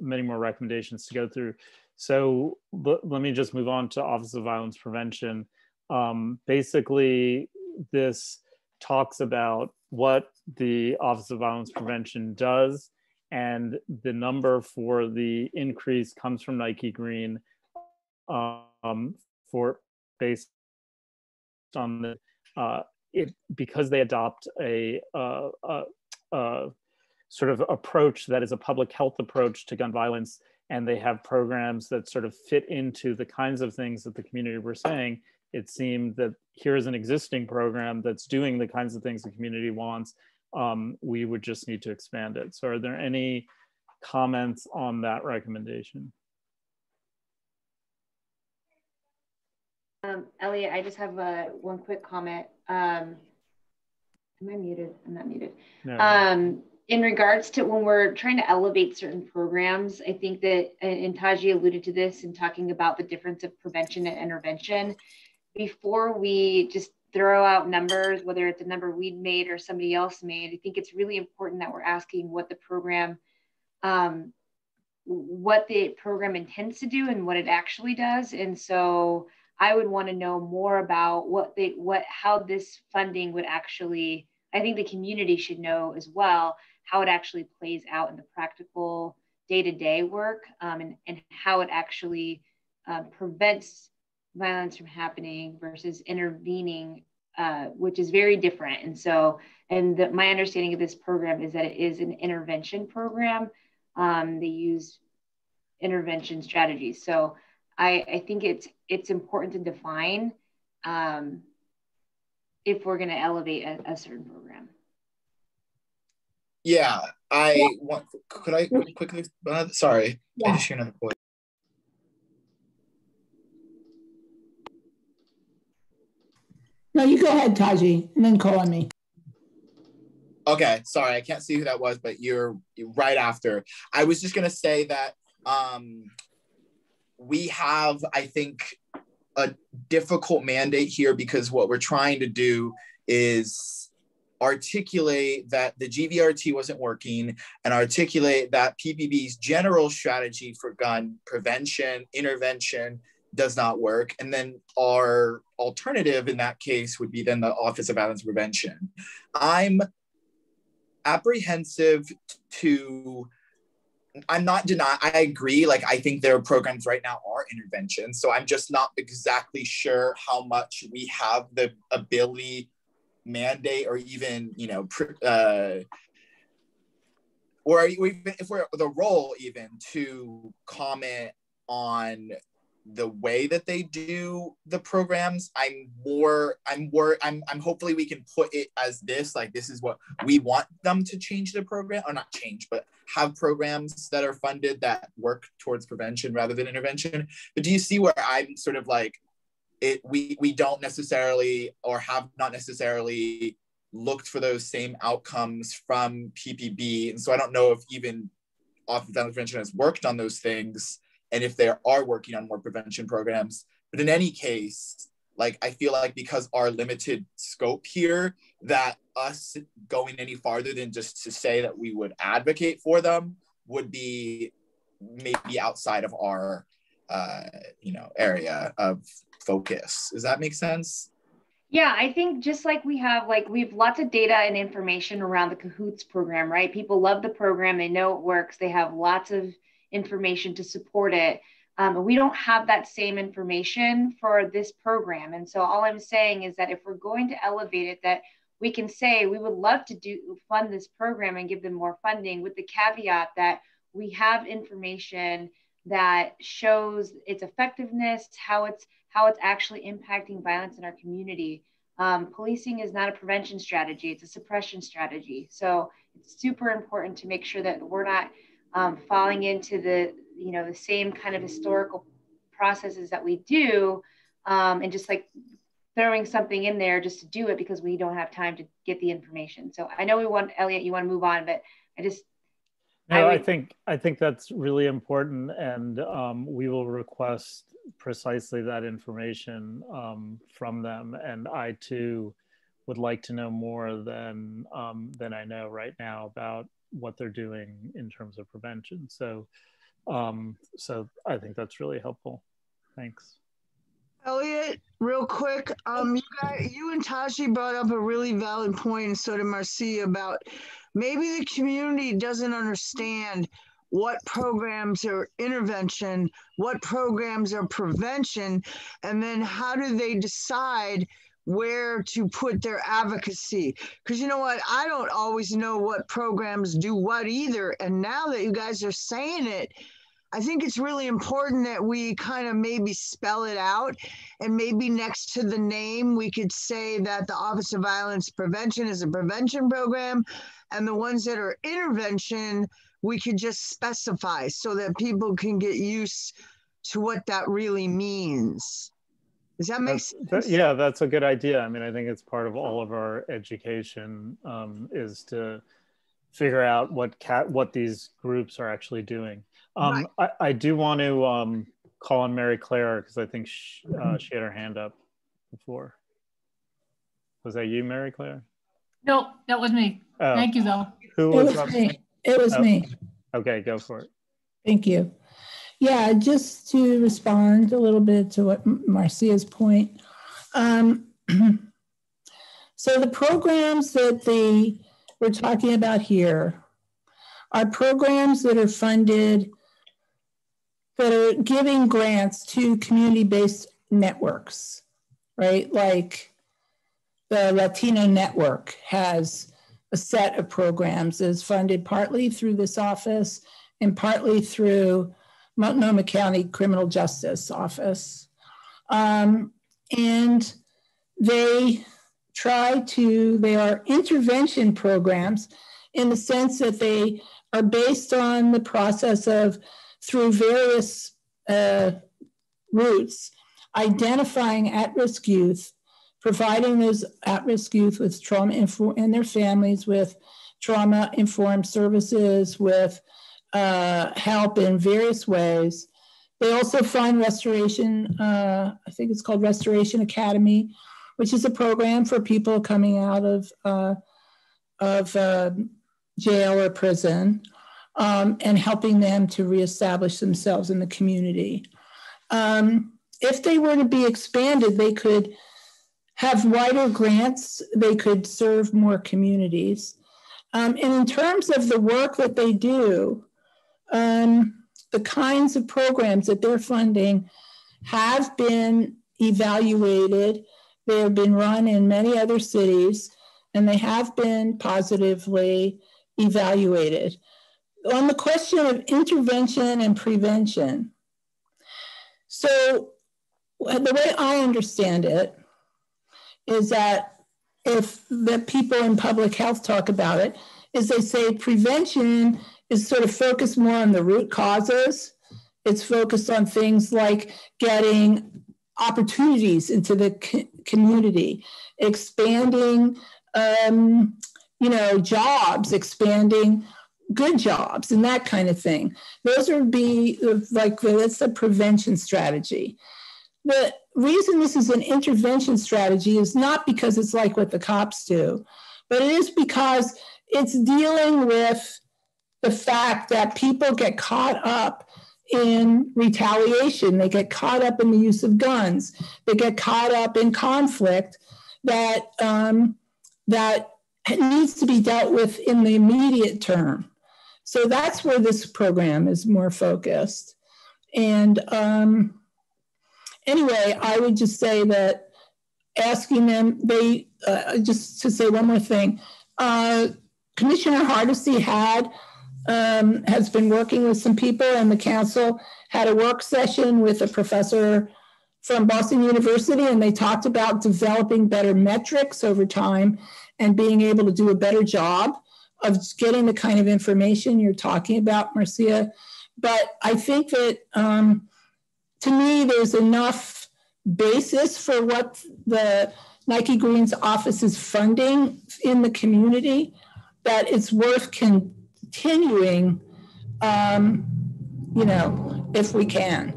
Speaker 2: many more recommendations to go through. So let me just move on to Office of Violence Prevention. Basically, this talks about what the Office of Violence Prevention does, and the number for the increase comes from Nike Green, based on the because they adopt a sort of approach that is a public health approach to gun violence, and they have programs that sort of fit into the kinds of things that the community were saying. It seemed that here's an existing program that's doing the kinds of things the community wants. We would just need to expand it. So are there any comments on that recommendation?
Speaker 12: Elliot, I just have one quick comment. Am I muted? I'm not muted. No. In regards to when we're trying to elevate certain programs, I think that, and Taji alluded to this in talking about the difference of prevention and intervention. Before we just throw out numbers, whether it's a number we made or somebody else made, I think it's really important that we're asking what the program intends to do and what it actually does. And so I would want to know more about how this funding would actually, I think the community should know as well, how it actually plays out in the practical day-to-day work, and how it actually prevents violence from happening versus intervening, which is very different. And so, my understanding of this program is that it is an intervention program. They use intervention strategies. So I think it's important to define if we're going to elevate a certain program.
Speaker 8: Yeah, could I quickly, sorry, yeah. I just hear another point.
Speaker 11: No, you go ahead, Taji, and then call on me.
Speaker 8: Okay, sorry, I can't see who that was, but you're right after. I was just gonna say that we have, I think, a difficult mandate here, because what we're trying to do is articulate that the GVRT wasn't working and articulate that PPB's general strategy for gun prevention, intervention does not work. And then our alternative in that case would be then the Office of Violence Prevention. I'm apprehensive to, I'm not denying, I agree, like I think their programs right now are interventions. So I'm just not exactly sure how much we have the ability, mandate, or even, you know, or even if we're the role even to comment on the way that they do the programs. I'm hopefully we can put it as this, like this is what we want them to change the program, or not change, but have programs that are funded that work towards prevention rather than intervention. But do you see where I'm sort of like, we don't necessarily, or have not necessarily looked for those same outcomes from PPB. And so I don't know if even Office of Violence Prevention has worked on those things and if they are working on more prevention programs. But in any case, like, I feel like because our limited scope here, that us going any farther than just to say that we would advocate for them would be maybe outside of our, area of focus. Does that make sense?
Speaker 12: Yeah, I think just like we have lots of data and information around the Cahoots program, right? People love the program. They know it works. They have lots of information to support it. We don't have that same information for this program. And so all I'm saying is that if we're going to elevate it, that we can say we would love to fund this program and give them more funding, with the caveat that we have information that shows its effectiveness, how it's actually impacting violence in our community. Policing is not a prevention strategy, it's a suppression strategy. So it's super important to make sure that we're not falling into the same kind of historical processes that we do, and just like throwing something in there just to do it because we don't have time to get the information. So I know Elliot, you want to move on, but I
Speaker 2: think that's really important, and we will request precisely that information from them. And I too would like to know more than I know right now about what they're doing in terms of prevention. So I think that's really helpful. Thanks.
Speaker 10: Elliot, real quick, you and Tashi brought up a really valid point, and so did Marcia, about maybe the community doesn't understand what programs are intervention, what programs are prevention, and then how do they decide where to put their advocacy? Because you know what, I don't always know what programs do what either, and now that you guys are saying it, I think it's really important that we kind of maybe spell it out, and maybe next to the name, we could say that the Office of Violence Prevention is a prevention program, and the ones that are intervention, we could just specify so that people can get used to what that really means. Does that make sense?
Speaker 2: Yeah, that's a good idea. I mean, I think it's part of all of our education is to figure out what these groups are actually doing.
Speaker 10: Right.
Speaker 2: I do want to call on Mary Claire, because I think she had her hand up before. Was that you, Mary Claire?
Speaker 6: No, that was me.
Speaker 2: Oh.
Speaker 6: Thank you, though.
Speaker 2: Who was up?
Speaker 11: It was me.
Speaker 2: Okay, go for it.
Speaker 11: Thank you. Yeah, just to respond a little bit to what Marcia's point. So the programs that we're talking about here are programs that are funded, that are giving grants to community-based networks, right? Like the Latino Network has a set of programs that is funded partly through this office and partly through Multnomah County Criminal Justice Office. And they are intervention programs in the sense that they are based on the process of, through various routes, identifying at-risk youth, providing those at-risk youth with trauma and their families with trauma-informed services, with help in various ways. They also fund Restoration, I think it's called Restoration Academy, which is a program for people coming out of jail or prison, and helping them to reestablish themselves in the community. If they were to be expanded, they could have wider grants, they could serve more communities. And in terms of the work that they do, the kinds of programs that they're funding have been evaluated. They have been run in many other cities, and they have been positively evaluated. On the question of intervention and prevention, so the way I understand it is that if the people in public health talk about it, is they say prevention is sort of focused more on the root causes. It's focused on things like getting opportunities into the community, expanding, jobs, expanding good jobs and that kind of thing. Those would be like, that's a prevention strategy. The reason this is an intervention strategy is not because it's like what the cops do, but it is because it's dealing with the fact that people get caught up in retaliation. They get caught up in the use of guns. They get caught up in conflict that that needs to be dealt with in the immediate term. So that's where this program is more focused. And anyway, I would just say that asking them, they just to say one more thing, Commissioner Hardesty has been working with some people, and the council had a work session with a professor from Boston University, and they talked about developing better metrics over time and being able to do a better job of getting the kind of information you're talking about, Marcia. But I think that to me, there's enough basis for what the Nike Green's office is funding in the community that it's worth continuing, if we can,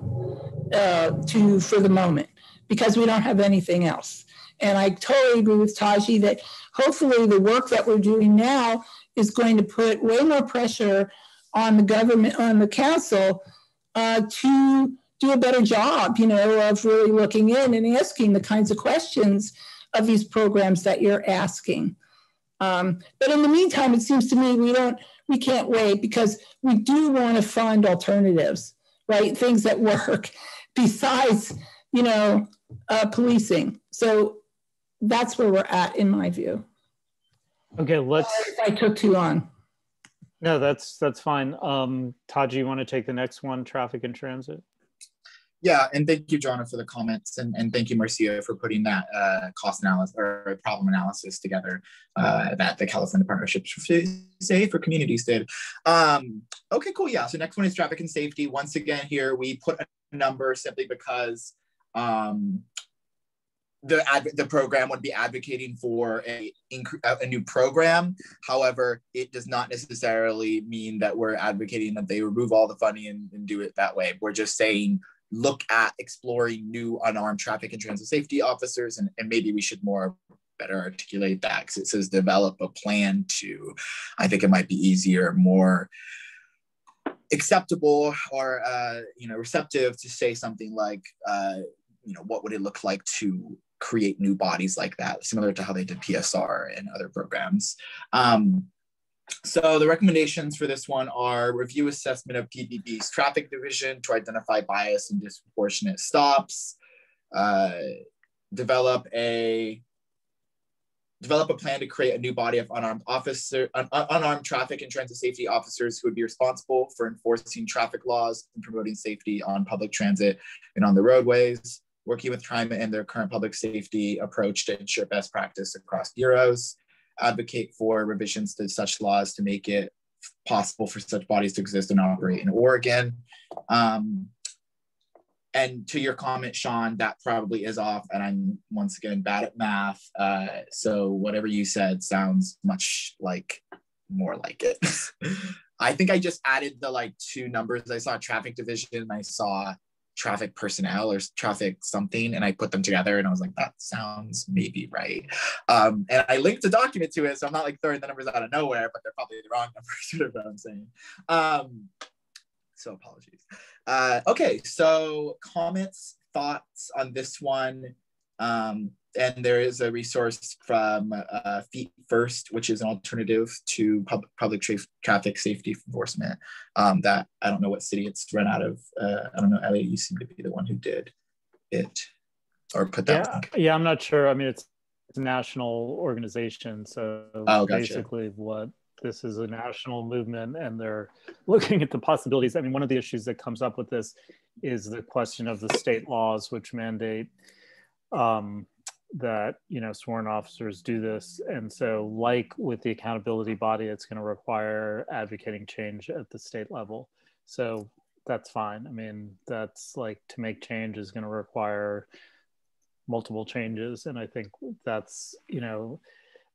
Speaker 11: for the moment, because we don't have anything else. And I totally agree with Taji that hopefully the work that we're doing now is going to put way more pressure on the government, on the council, to do a better job, of really looking in and asking the kinds of questions of these programs that you're asking. But in the meantime, it seems to me we can't wait, because we do want to fund alternatives, right? Things that work besides, policing. So that's where we're at, in my view.
Speaker 2: Okay,
Speaker 11: if I took too long.
Speaker 2: No, that's fine. Taji, you want to take the next one, traffic and transit?
Speaker 8: Yeah, and thank you, Jonna, for the comments, and thank you, Marcia, for putting that cost analysis or problem analysis together that the California Partnerships for Communities did. Okay, cool. Yeah. So next one is traffic and safety. Once again, here we put a number simply because the program would be advocating for a new program. However, it does not necessarily mean that we're advocating that they remove all the funding and do it that way. We're just saying, look at exploring new unarmed traffic and transit safety officers, and maybe we should better articulate that, because it says develop a plan to. I think it might be easier, more acceptable, or receptive to say something like, what would it look like to create new bodies like that, similar to how they did PSR and other programs. So the recommendations for this one are review assessment of PBB's traffic division to identify bias and disproportionate stops, develop a plan to create a new body of unarmed traffic and transit safety officers who would be responsible for enforcing traffic laws and promoting safety on public transit and on the roadways, working with TriMet and their current public safety approach to ensure best practice across bureaus, advocate for revisions to such laws to make it possible for such bodies to exist and operate in Oregon. And to your comment, Sean, that probably is off, and I'm once again bad at math. So whatever you said sounds much more like it. I think I just added the two numbers. I saw traffic division, and I saw traffic personnel or traffic something, and I put them together, and I was like, that sounds maybe right. And I linked a document to it, so I'm not throwing the numbers out of nowhere, but they're probably the wrong numbers, is what I'm saying. So apologies. Okay, so comments, thoughts on this one. And there is a resource from Feet First, which is an alternative to public traffic safety enforcement that I don't know what city it's run out of. I don't know, Elliot, you seem to be the one who did it or put that link.
Speaker 2: Yeah, I'm not sure. I mean, it's a national organization. So basically this is a national movement, and they're looking at the possibilities. I mean, one of the issues that comes up with this is the question of the state laws, which mandate that sworn officers do this. And so with the accountability body, it's going to require advocating change at the state level. So that's fine. I mean, that's to make change is going to require multiple changes. And I think that's,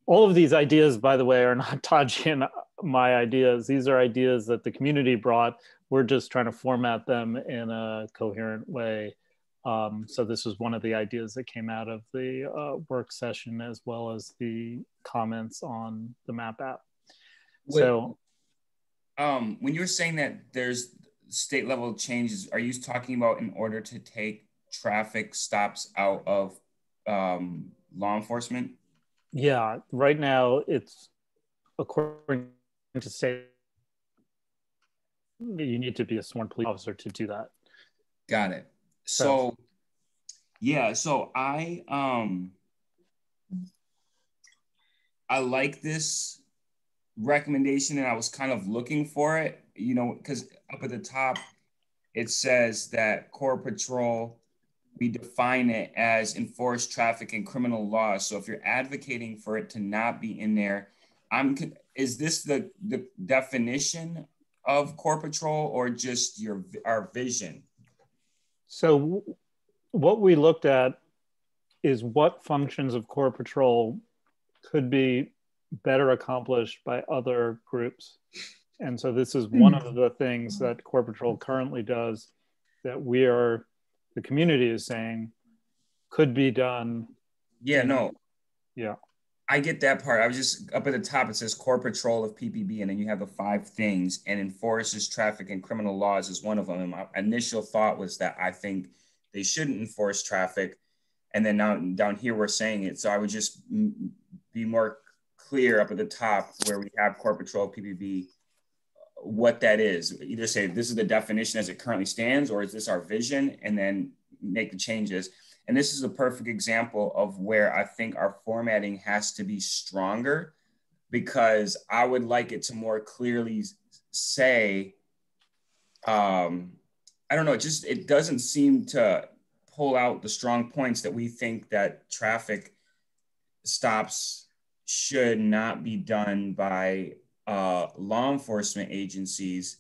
Speaker 2: all of these ideas, by the way, are not Taji and my ideas. These are ideas that the community brought. We're just trying to format them in a coherent way. So this was one of the ideas that came out of the work session, as well as the comments on the map app. So
Speaker 4: when you were saying that there's state level changes, are you talking about in order to take traffic stops out of law enforcement?
Speaker 2: Yeah, right now it's according to state, you need to be a sworn police officer to do that.
Speaker 4: Got it. So yeah, so I like this recommendation, and I was kind of looking for it, you know, because up at the top it says that Core Patrol, we define it as enforced traffic and criminal laws. So if you're advocating for it to not be in there, is this the definition of Core Patrol, or just our vision?
Speaker 2: So what we looked at is what functions of Core Patrol could be better accomplished by other groups. And so this is one of the things that Core Patrol currently does that the community is saying could be done.
Speaker 4: Yeah, no.
Speaker 2: Yeah.
Speaker 4: I get that part. I was just up at the top, it says Core Patrol of PPB, and then you have the 5 things, and enforces traffic and criminal laws is one of them. And my initial thought was that I think they shouldn't enforce traffic. And then now down here, we're saying it. So I would just be more clear up at the top where we have Core Patrol of PPB, what that is. Either say this is the definition as it currently stands, or is this our vision, and then make the changes. And this is a perfect example of where I think our formatting has to be stronger, because I would like it to more clearly say, I don't know, it doesn't seem to pull out the strong points that we think that traffic stops should not be done by law enforcement agencies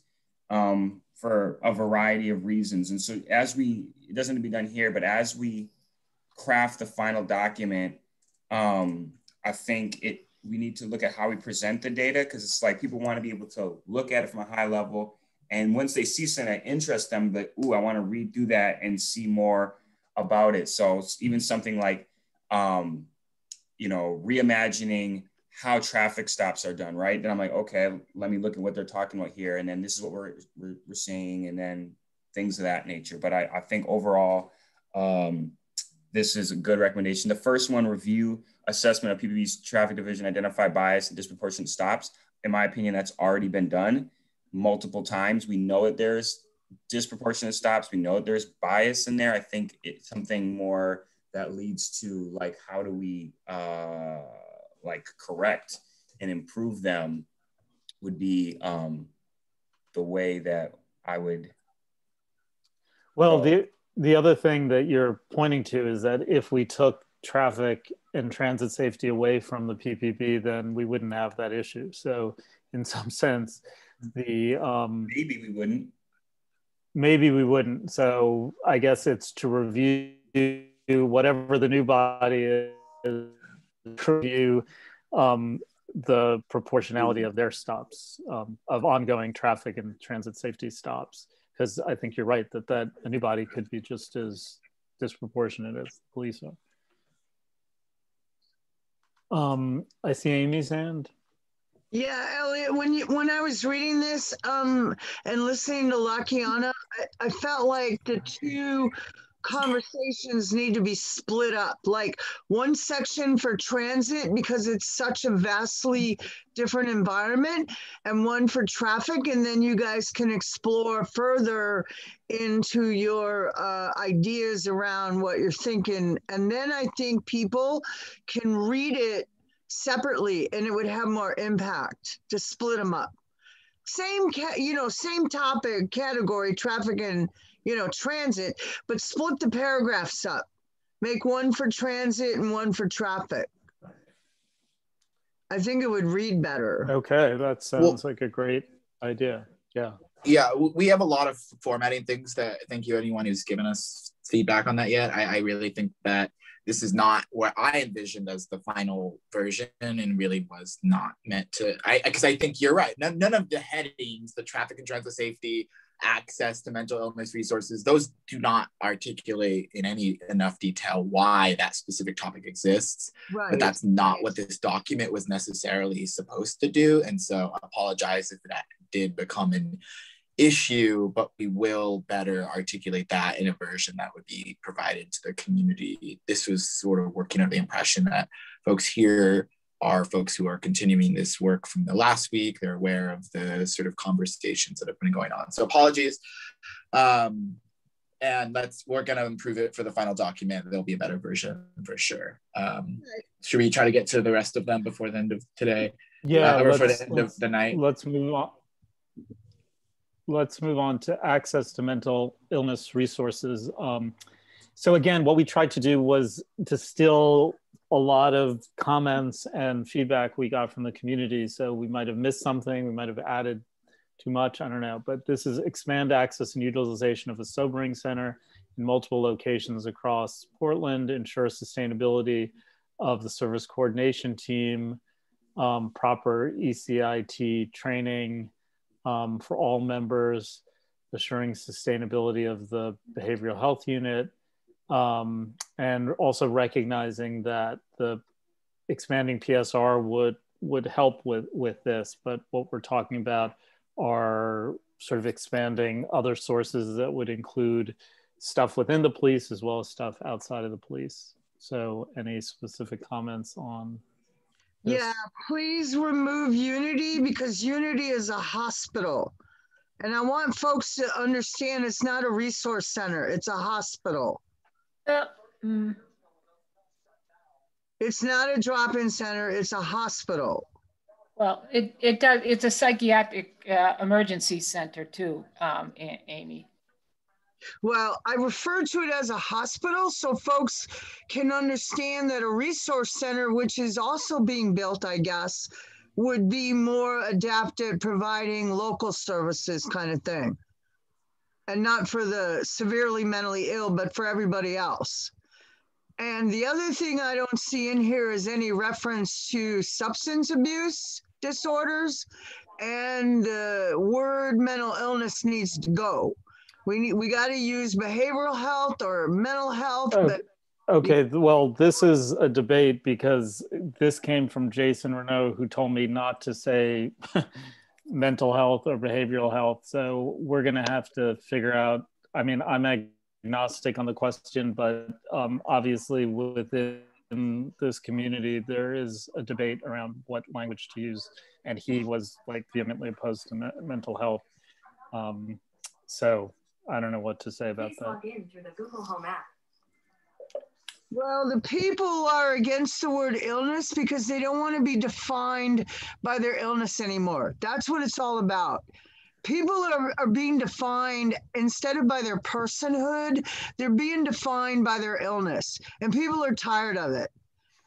Speaker 4: for a variety of reasons. And so it doesn't have to be done here, but as we craft the final document, I think we need to look at how we present the data, because it's like people want to be able to look at it from a high level. And once they see something that interests them, but, ooh, I want to redo that and see more about it. So even something like, reimagining how traffic stops are done, right? Then I'm like, okay, let me look at what they're talking about here. And then this is what we're seeing, and then things of that nature. But I think overall, this is a good recommendation. The first one, review assessment of PPB's traffic division, identify bias and disproportionate stops. In my opinion, that's already been done multiple times. We know that there's disproportionate stops. We know that there's bias in there. I think it's something more that leads to like, how do we correct and improve them would be the way that I would.
Speaker 2: Well, the other thing that you're pointing to is that if we took traffic and transit safety away from the PPP, then we wouldn't have that issue. So in some sense, maybe
Speaker 4: we wouldn't.
Speaker 2: Maybe we wouldn't. So I guess it's to review whatever the new body is, review the proportionality of their stops, of ongoing traffic and transit safety stops. Because I think you're right that a new body could be just as disproportionate as the police are. I see Amy's hand.
Speaker 10: Yeah, Elliot, when I was reading this and listening to Lakiana, I felt like the two conversations need to be split up, like one section for transit because it's such a vastly different environment, and one for traffic, and then you guys can explore further into your ideas around what you're thinking, and then I think people can read it separately and it would have more impact to split them up. Same topic, category, traffic and transit, but split the paragraphs up. Make one for transit and one for traffic. I think it would read better.
Speaker 2: Okay, that sounds like a great idea. Yeah.
Speaker 8: Yeah, we have a lot of formatting things that thank you anyone who's given us feedback on that yet. I really think that this is not what I envisioned as the final version, and really was not meant to, because I think you're right. None of the headings, the traffic and transit safety, access to mental illness resources, those do not articulate in any enough detail why that specific topic exists. Right. But that's not what this document was necessarily supposed to do. And so I apologize if that did become an issue, but we will better articulate that in a version that would be provided to the community. This was sort of working under the impression that folks here are folks who are continuing this work from the last week. They're aware of the sort of conversations that have been going on. So apologies. And we're gonna improve it for the final document. There'll be a better version for sure. Should we try to get to the rest of them before the end of today?
Speaker 2: Yeah,
Speaker 8: or for the end of the night?
Speaker 2: Let's move on. Let's move on to access to mental illness resources. So again, what we tried to do was distill a lot of comments and feedback we got from the community. So we might have missed something, we might have added too much, I don't know. But this is expand access and utilization of a sobering center in multiple locations across Portland, ensure sustainability of the service coordination team, proper ECIT training, for all members, assuring sustainability of the behavioral health unit, and also recognizing that the expanding PSR would help with this. But what we're talking about are sort of expanding other sources that would include stuff within the police as well as stuff outside of the police. So any specific comments on this?
Speaker 10: Yeah, please remove Unity, because Unity is a hospital. And I want folks to understand it's not a resource center, it's a hospital. It's not a drop-in center, it's a hospital.
Speaker 6: Well, it's a psychiatric emergency center too, Amy.
Speaker 10: Well, I refer to it as a hospital so folks can understand that a resource center, which is also being built, I guess, would be more adapted, providing local services kind of thing. And not for the severely mentally ill, but for everybody else. And the other thing I don't see in here is any reference to substance abuse disorders, and the word mental illness needs to go. We got to use behavioral health or mental health. But
Speaker 2: okay, well, this is a debate because this came from Jason Renaud, who told me not to say mental health or behavioral health. So we're going to have to figure out, I mean, I'm agnostic on the question, but obviously within this community, there is a debate around what language to use. And he was like vehemently opposed to mental health. So I don't know what to say about that. Log in through the Google Home app.
Speaker 10: Well, the people are against the word illness because they don't want to be defined by their illness anymore. That's what it's all about. People are being defined, instead of by their personhood, they're being defined by their illness. And people are tired of it.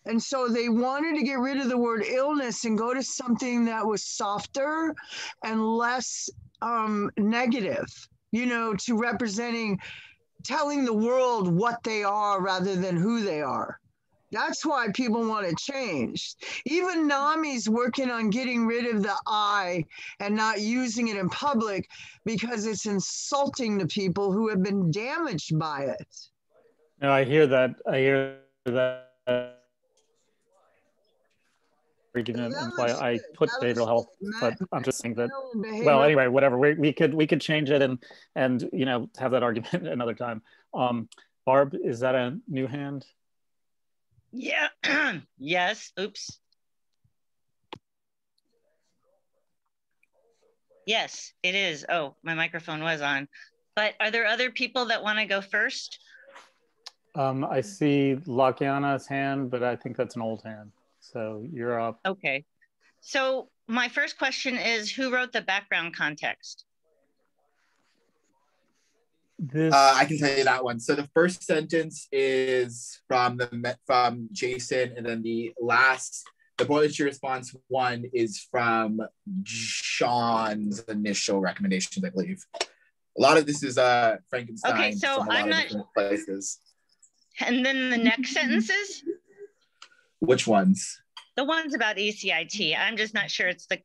Speaker 10: And so they wanted to get rid of the word illness and go to something that was softer and less negative, you know, to representing, telling the world what they are rather than who they are. That's why people want to change. Even NAMI's working on getting rid of the I and not using it in public because it's insulting to people who have been damaged by it.
Speaker 2: No, I hear that. I hear that argument, and why I put behavioral health, but I'm just saying that, well, anyway, whatever, we could change it and you know, have that argument another time. Barb, is that a new hand?
Speaker 1: Yeah. Yes. Oops. Yes, it is. Oh, my microphone was on. But are there other people that want to go first?
Speaker 2: I see Lakiana's hand, but I think that's an old hand. So you're up.
Speaker 1: Okay. So my first question is, who wrote the background context?
Speaker 8: I can tell you that one. So the first sentence is from Jason, and then the bullet response one is from Sean's initial recommendations, I believe. A lot of this is Frankenstein.
Speaker 1: Okay, so
Speaker 8: from a lot
Speaker 1: I'm
Speaker 8: of
Speaker 1: not.
Speaker 8: different places.
Speaker 1: And then the next sentences?
Speaker 8: Which ones?
Speaker 1: The ones about ECIT. I'm just not sure it's the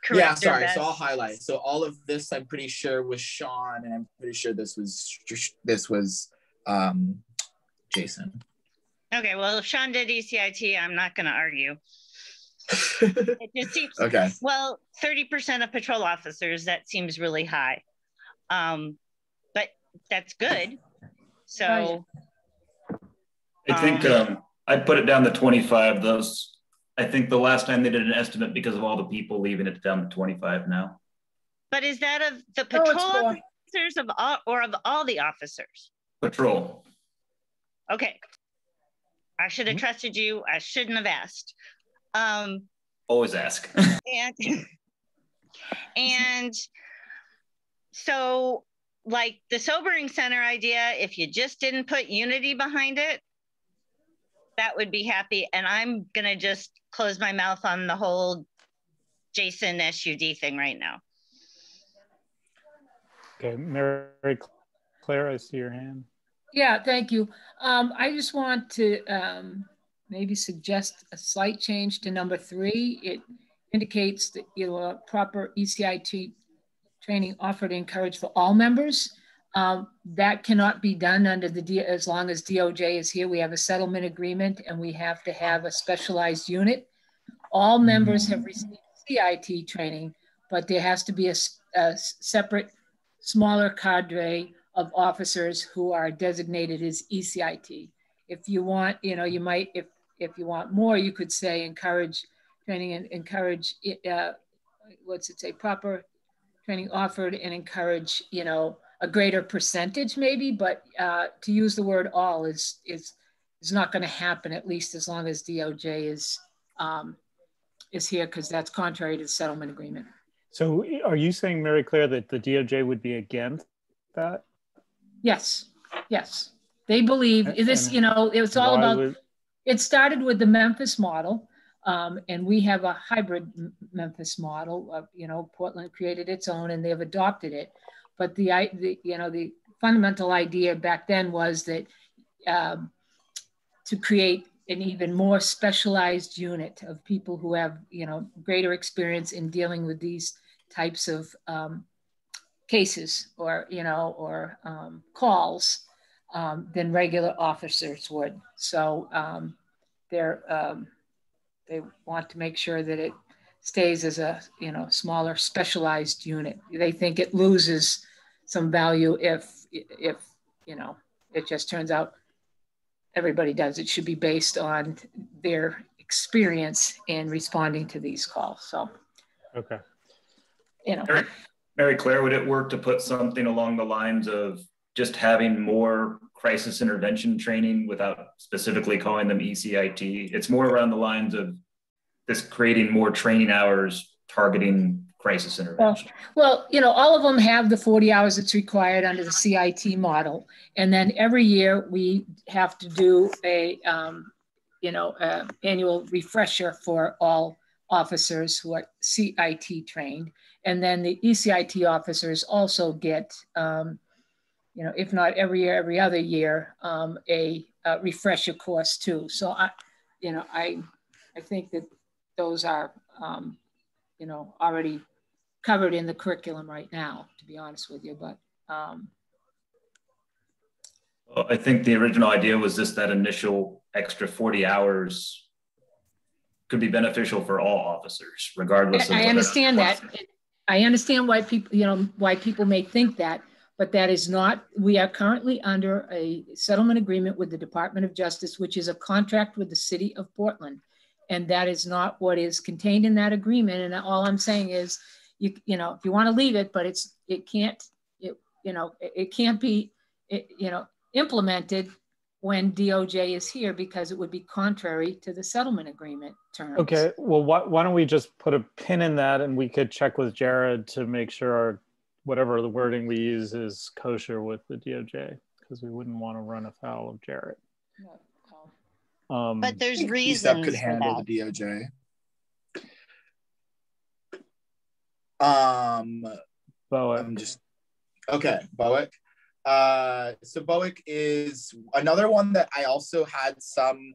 Speaker 1: correct.
Speaker 8: Yeah, sorry.
Speaker 1: best.
Speaker 8: So I'll highlight. So all of this, I'm pretty sure was Sean, and I'm pretty sure this was Jason.
Speaker 1: Okay, well, if Sean did ECIT, I'm not going to argue. It just seems
Speaker 8: okay.
Speaker 1: Well, 30% of patrol officers, that seems really high. But that's good. So
Speaker 3: I think I'd put it down to 25. I think the last time they did an estimate because of all the people leaving, it's down to 25 now.
Speaker 1: But is that of the patrol officers of all the officers?
Speaker 3: Patrol.
Speaker 1: Okay. I should have trusted you. I shouldn't have asked.
Speaker 3: Always ask.
Speaker 1: and so, like the sobering center idea, if you just didn't put unity behind it, that would be happy. And I'm gonna just close my mouth on the whole Jason SUD thing right now.
Speaker 2: Okay, Mary Claire, I see your hand.
Speaker 6: Yeah, thank you. I just want to maybe suggest a slight change to number 3. It indicates that proper ECIT training offered and encouraged for all members. That cannot be done under as long as DOJ is here. We have a settlement agreement and we have to have a specialized unit. All members have received CIT training, but there has to be a separate, smaller cadre of officers who are designated as ECIT. If you want, you might, if you want more, you could say encourage training and encourage, proper training offered and encourage, a greater percentage maybe, but to use the word all is not going to happen, at least as long as DOJ is here, because that's contrary to the settlement agreement.
Speaker 2: So are you saying, Mary Claire, that the DOJ would be against that?
Speaker 6: Yes, yes. They believe this, it was all about, it started with the Memphis model, and we have a hybrid Memphis model. Portland created its own and they've adopted it. But the fundamental idea back then was that to create an even more specialized unit of people who have, greater experience in dealing with these types of cases or calls than regular officers would. So they want to make sure that it stays as a smaller specialized unit. They think it loses some value if it just turns out everybody does. It should be based on their experience in responding to these calls. So
Speaker 2: okay.
Speaker 3: Mary Claire, would it work to put something along the lines of just having more crisis intervention training without specifically calling them ECIT? It's more around the lines of this creating more training hours targeting crisis intervention.
Speaker 6: Well, all of them have the 40 hours that's required under the CIT model. And then every year we have to do a annual refresher for all officers who are CIT trained. And then the ECIT officers also get, if not every year, every other year, a refresher course too. So I think that those are, already covered in the curriculum right now, to be honest with you. But
Speaker 3: I think the original idea was just that initial extra 40 hours could be beneficial for all officers, regardless of.
Speaker 6: I understand that. I understand why people may think that, but that is not. We are currently under a settlement agreement with the Department of Justice, which is a contract with the city of Portland. And that is not what is contained in that agreement. And all I'm saying is, if you want to leave it, but it can't be, implemented when DOJ is here, because it would be contrary to the settlement agreement terms.
Speaker 2: Okay, well, why don't we just put a pin in that, and we could check with Jared to make sure whatever the wording we use is kosher with the DOJ, because we wouldn't want to run afoul of Jared.
Speaker 1: But there's reasons
Speaker 8: PCCEP could handle
Speaker 1: for that.
Speaker 8: the DOJ.
Speaker 2: Boa.
Speaker 8: I'm just Okay, BOIC. So BOIC is another one that I also had some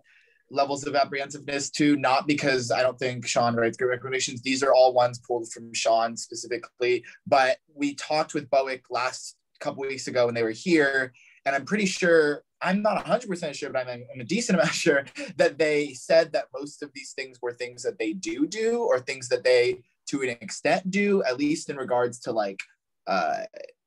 Speaker 8: levels of apprehensiveness to, not because I don't think Sean writes good recommendations. These are all ones pulled from Sean specifically, but we talked with BOIC last couple weeks ago when they were here, and I'm pretty sure, I'm not 100% sure, but I'm a decent amount sure that they said that most of these things were things that they do or things that they, to an extent, do, at least in regards to like,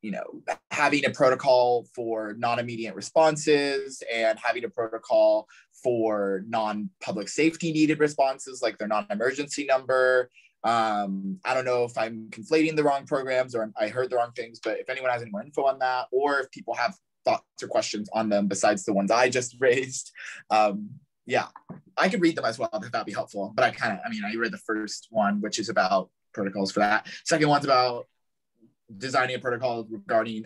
Speaker 8: you know, having a protocol for non-immediate responses and having a protocol for non-public safety needed responses, like their non-emergency number. I don't know if I'm conflating the wrong programs or I heard the wrong things, but if anyone has any more info on that, or if people have thoughts or questions on them besides the ones I just raised, yeah, I could read them as well if that'd be helpful. But I read the first one, which is about protocols for that. Second one's about designing a protocol regarding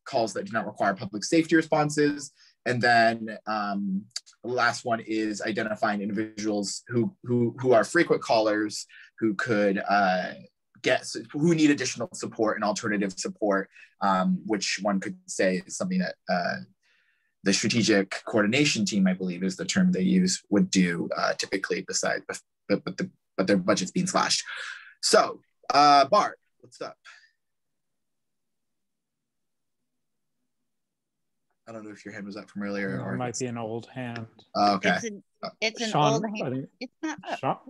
Speaker 8: calls that do not require public safety responses. And then the last one is identifying individuals who are frequent callers who could who need additional support and alternative support, which one could say is something that the strategic coordination team, I believe is the term they use, would do typically, besides, but their budget's being slashed. So Bart, what's up? I don't know if your hand was up from earlier.
Speaker 2: Or it might be an old hand.
Speaker 8: Okay.
Speaker 1: It's an
Speaker 2: Sean,
Speaker 1: old hand. It's not up.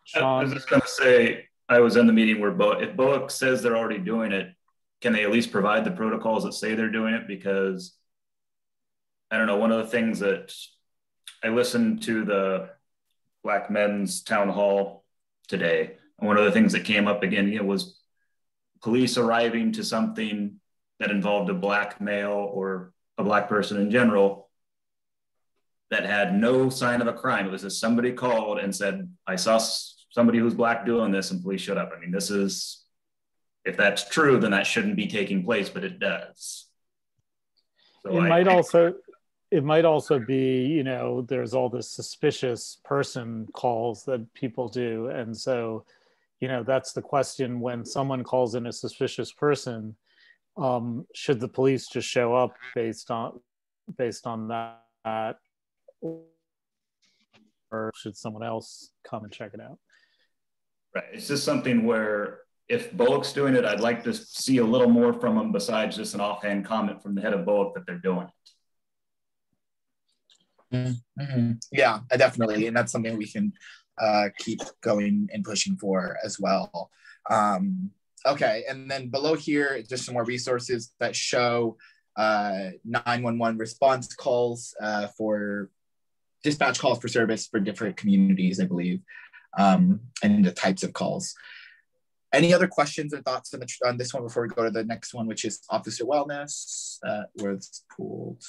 Speaker 3: Sean, I was just going to say, I was in the meeting where if BOIC says they're already doing it, can they at least provide the protocols that say they're doing it? Because I don't know, one of the things that I listened to the Black Men's Town Hall today, and one of the things that came up again was police arriving to something that involved a Black male or a Black person in general that had no sign of a crime. It was just somebody called and said, I saw somebody who's Black doing this, and police showed up. I mean, this is, if that's true, then that shouldn't be taking place, but it does. So it might also be, you know, there's all this suspicious person calls that people do. And so, you know, that's the question when someone calls in a suspicious person, should the police just show up based on that, or should someone else come and check it out? Right. It's just something where if BOIC's doing it, I'd like to see a little more from them besides just an offhand comment from the head of BOIC that they're doing it.
Speaker 8: Mm-hmm. Yeah, definitely. And that's something we can keep going and pushing for as well. Okay, and then below here, just some more resources that show 911 response calls for dispatch calls for service for different communities, I believe, and the types of calls. Any other questions or thoughts on this one before we go to the next one, which is officer wellness, where it's pooled?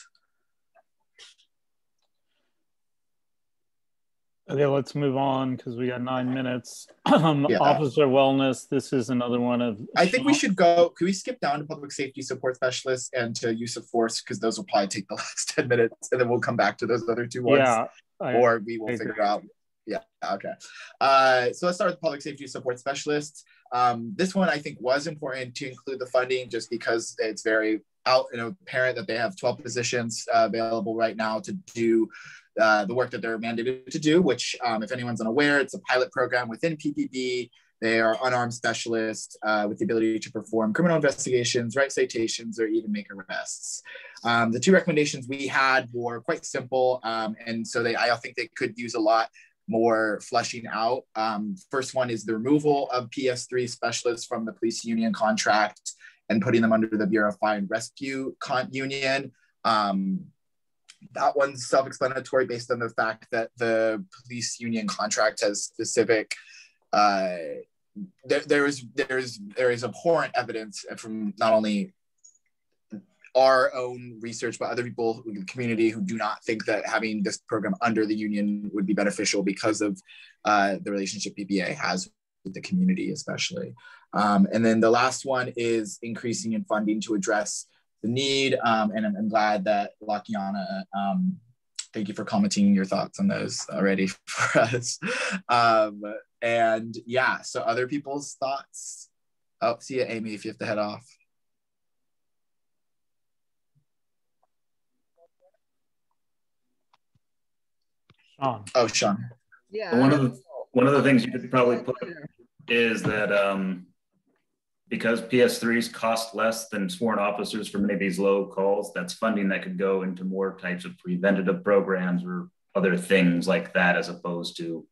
Speaker 2: Okay, let's move on because we got 9 minutes.
Speaker 8: Yeah.
Speaker 2: Officer wellness, this is another one of...
Speaker 8: I think we should go, could we skip down to public safety support specialists and to use of force, because those will probably take the last 10 minutes, and then we'll come back to those other two ones.
Speaker 2: Yeah.
Speaker 8: Or we will figure out. Yeah, okay. So let's start with public safety support specialists. This one I think was important to include the funding just because it's very apparent that they have 12 positions available right now to do the work that they're mandated to do, which if anyone's unaware, it's a pilot program within PPB. They are unarmed specialists with the ability to perform criminal investigations, write citations, or even make arrests. The two recommendations we had were quite simple, and so I think they could use a lot more fleshing out. First one is the removal of PS3 specialists from the police union contract and putting them under the Bureau of Fire and Rescue union. That one's self-explanatory based on the fact that the police union contract has specific, there is abhorrent evidence from not only our own research, but other people in the community who do not think that having this program under the union would be beneficial because of the relationship PPA has with the community, especially. And then the last one is increasing in funding to address the need. And I'm glad that Lakiana, thank you for commenting your thoughts on those already for us. And yeah, so other people's thoughts. Oh, see you, Amy, if you have to head off.
Speaker 2: Sean.
Speaker 8: Oh, Sean.
Speaker 10: Yeah.
Speaker 3: One of the things you could probably put is that because PS3s cost less than sworn officers for many of these low calls, that's funding that could go into more types of preventative programs or other things like that, as opposed to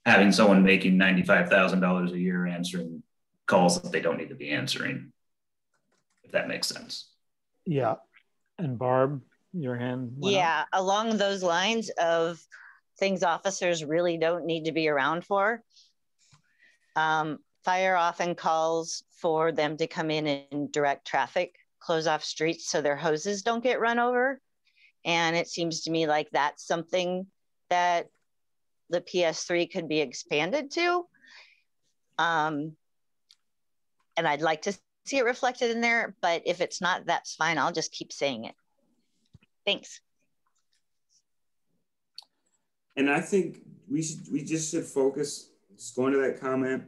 Speaker 3: having someone making $95,000 a year answering calls that they don't need to be answering, if that makes sense.
Speaker 2: Yeah. And Barb, your hand went
Speaker 1: Yeah,
Speaker 2: up.
Speaker 1: along those lines of things officers really don't need to be around for. Fire often calls for them to come in and direct traffic, close off streets so their hoses don't get run over. And it seems to me like that's something that the PS3 could be expanded to. And I'd like to see it reflected in there, but if it's not, that's fine. I'll just keep saying it. Thanks.
Speaker 4: And I think we just should focus, just going to that comment,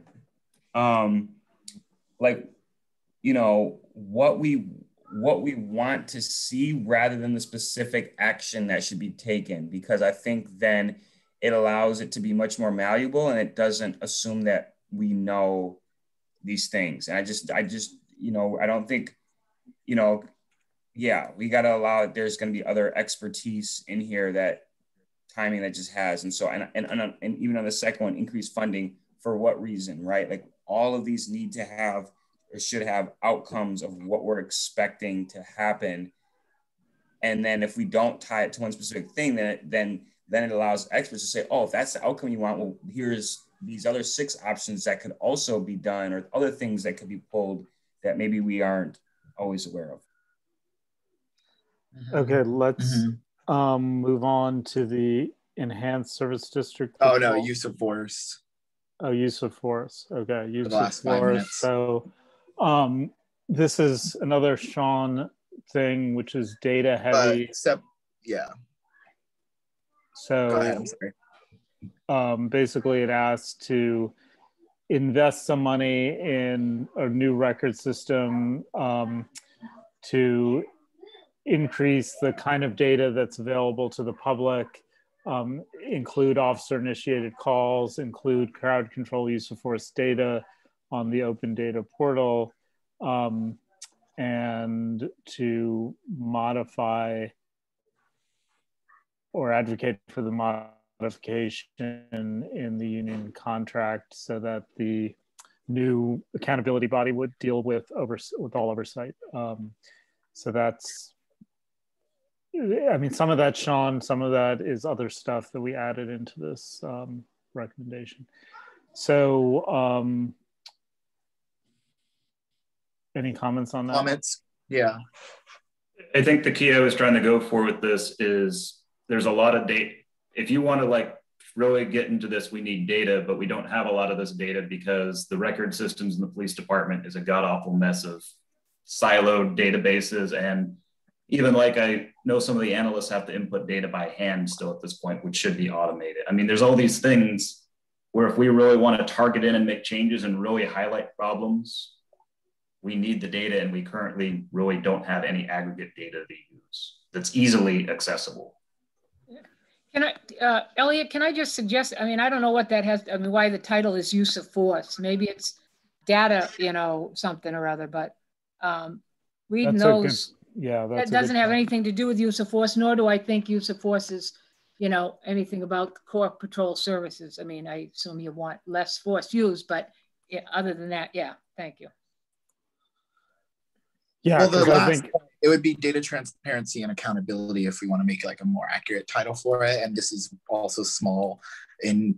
Speaker 4: like, you know, what we want to see rather than the specific action that should be taken, because I think then it allows it to be much more malleable and it doesn't assume that we know these things. And I just, you know, I don't think, you know, yeah, we got to allow it. There's going to be other expertise in here that timing that just has. And so, and even on the second one, increased funding for what reason, right? Like all of these need to have or should have outcomes of what we're expecting to happen. And then if we don't tie it to one specific thing, then it allows experts to say, oh, if that's the outcome you want, well, here's these other 6 options that could also be done, or other things that could be pulled that maybe we aren't always aware of.
Speaker 2: Okay, let's move on to the enhanced service district.
Speaker 8: Oh no, use of force.
Speaker 2: Oh, use of force. Okay, use
Speaker 8: the last
Speaker 2: of force.
Speaker 8: 5 minutes.
Speaker 2: So this is another Sean thing, which is data heavy.
Speaker 8: Yeah.
Speaker 2: So
Speaker 8: go ahead, I'm sorry.
Speaker 2: Basically it asks to invest some money in a new record system to increase the kind of data that's available to the public, include officer-initiated calls, include crowd control use of force data on the open data portal, and to modify or advocate for the modification in the union contract so that the new accountability body would deal with all oversight. So that's, I mean, some of that, Sean, some of that is other stuff that we added into this recommendation. So any comments on that?
Speaker 8: Comments? Yeah.
Speaker 3: I think the key I was trying to go for with this is there's a lot of data. If you want to like really get into this, we need data, but we don't have a lot of this data because the record systems in the police department is a god-awful mess of siloed databases. And even like I know some of the analysts have to input data by hand still at this point, which should be automated. I mean, there's all these things where if we really want to target in and make changes and really highlight problems, we need the data, and we currently really don't have any aggregate data to use that's easily accessible.
Speaker 6: Can I, Elliot, can I just suggest, I mean, I don't know what that has, I mean, why the title is use of force. Maybe it's data, you know, something or other, but reading those, that doesn't have anything to do with use of force, nor do I think use of force is, you know, anything about core patrol services. I mean, I assume you want less force used, but yeah, other than that, yeah, thank you.
Speaker 2: Yeah,
Speaker 8: well, it would be data transparency and accountability if we want to make like a more accurate title for it. And this is also small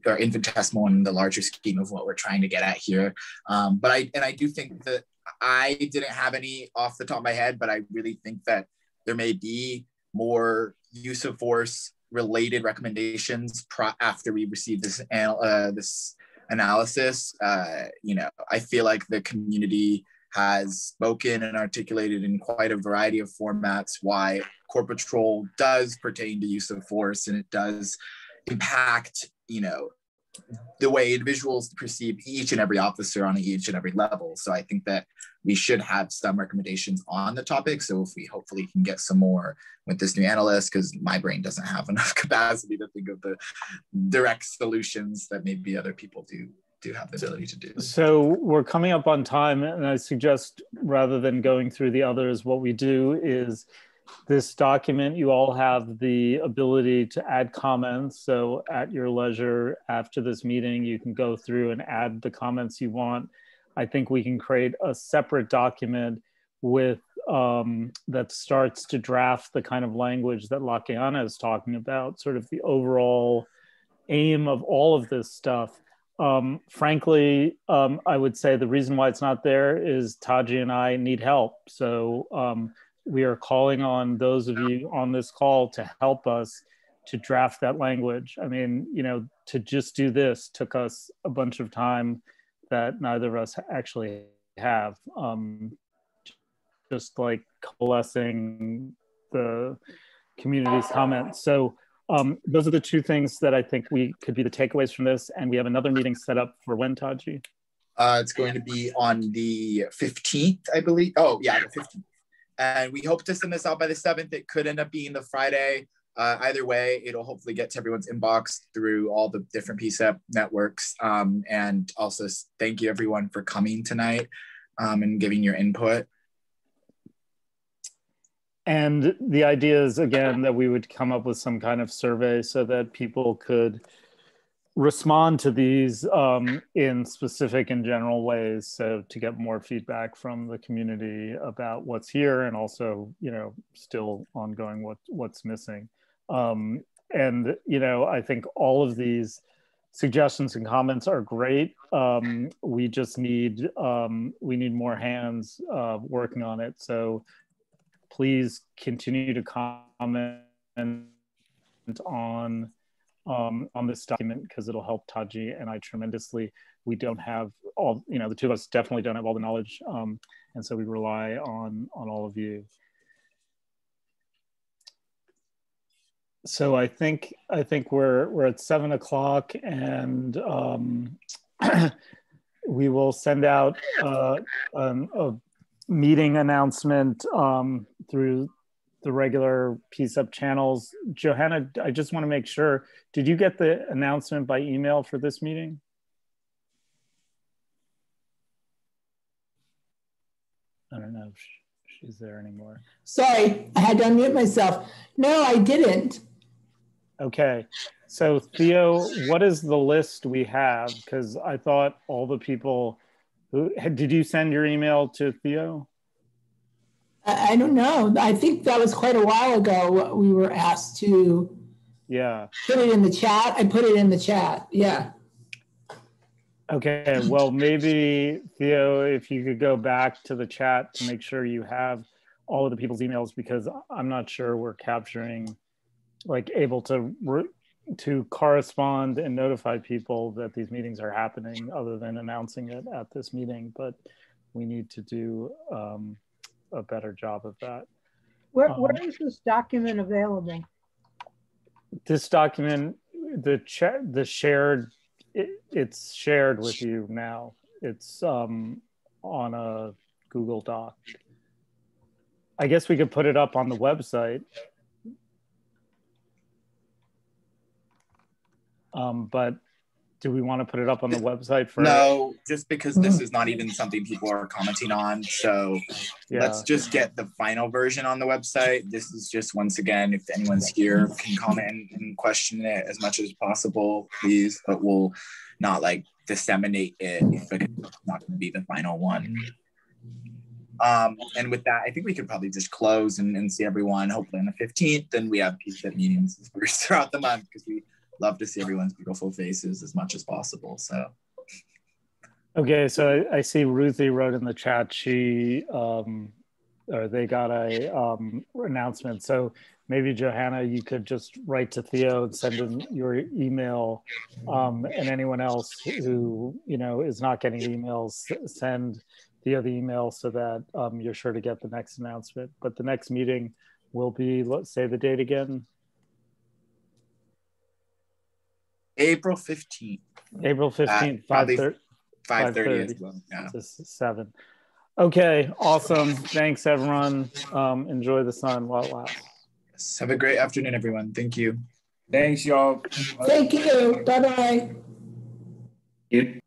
Speaker 8: or infinitesimal in the larger scheme of what we're trying to get at here. But I do think that I didn't have any off the top of my head, but I really think that there may be more use of force related recommendations after we receive this analysis. You know, I feel like the community has spoken and articulated in quite a variety of formats why core patrol does pertain to use of force, and it does impact, you know, the way individuals perceive each and every officer on each and every level. So I think that we should have some recommendations on the topic. So if we hopefully can get some more with this new analyst, because my brain doesn't have enough capacity to think of the direct solutions that maybe other people do have the ability to do.
Speaker 2: So we're coming up on time, and I suggest rather than going through the others, what we do is this document, you all have the ability to add comments. So at your leisure after this meeting, you can go through and add the comments you want. I think we can create a separate document with that starts to draft the kind of language that Lakiana is talking about, sort of the overall aim of all of this stuff. Frankly, I would say the reason why it's not there is Taji and I need help. So we are calling on those of you on this call to help us to draft that language. I mean, you know, to just do this took us a bunch of time that neither of us actually have. Just like coalescing the community's comments. So those are the two things that I think could be the takeaways from this. And we have another meeting set up for when, Taji?
Speaker 8: It's going to be on the 15th, I believe. Oh yeah, the 15th. And we hope to send this out by the 7th. It could end up being the Friday. Either way, it'll hopefully get to everyone's inbox through all the different PCCEP networks. And also thank you everyone for coming tonight and giving your input.
Speaker 2: And the idea is, again, that we would come up with some kind of survey so that people could respond to these in specific and general ways. So to get more feedback from the community about what's here and also, you know, still ongoing what's missing. And, you know, I think all of these suggestions and comments are great. We just need, we need more hands working on it. So please continue to comment on this document because it'll help Taji and I tremendously. We don't have all, you know, the two of us definitely don't have all the knowledge. And so we rely on all of you. So I think we're at 7 o'clock and we will send out a meeting announcement through the regular PCCEP channels. Johanna, I just want to make sure, did you get the announcement by email for this meeting? I don't know if she's there anymore.
Speaker 11: Sorry, I had to unmute myself. No, I didn't.
Speaker 2: Okay, so Theo, what is the list we have? Because I thought all the people who, did you send your email to Theo?
Speaker 11: I don't know. I think that was quite a while ago. We were asked to put it in the chat. I put it in the chat. Yeah.
Speaker 2: Okay. Well, maybe Theo, if you could go back to the chat to make sure you have all of the people's emails, because I'm not sure we're capturing, like, able to correspond and notify people that these meetings are happening other than announcing it at this meeting. But we need to do a better job of that.
Speaker 6: Where is this document available?
Speaker 2: This document, it's shared with you now. It's on a Google Doc. I guess we could put it up on the website. But do we want to put it up on the website for?
Speaker 8: No, just because this is not even something people are commenting on. So let's just get the final version on the website. This is just, once again, if anyone's here can comment and question it as much as possible, please, but we'll not like disseminate it because it's not going to be the final one. And with that, I think we could probably just close and see everyone hopefully on the 15th. And we have PCCEP meetings throughout the month because we love to see everyone's beautiful faces as much as possible. So,
Speaker 2: okay, so I see Ruthie wrote in the chat she or they got a announcement. So maybe Johanna, you could just write to Theo and send in your email, and anyone else who is not getting emails, send Theo the email so that you're sure to get the next announcement. But the next meeting will be, let's say the date again.
Speaker 8: April 15th.
Speaker 2: April 15th, 5:30
Speaker 8: as well. Yeah.
Speaker 2: to 7. Okay, awesome. Thanks, everyone. Enjoy the sun while it lasts.
Speaker 8: Yes. Have a great afternoon, everyone. Thank you.
Speaker 4: Thanks, y'all.
Speaker 11: Thank you. Bye-bye.
Speaker 3: You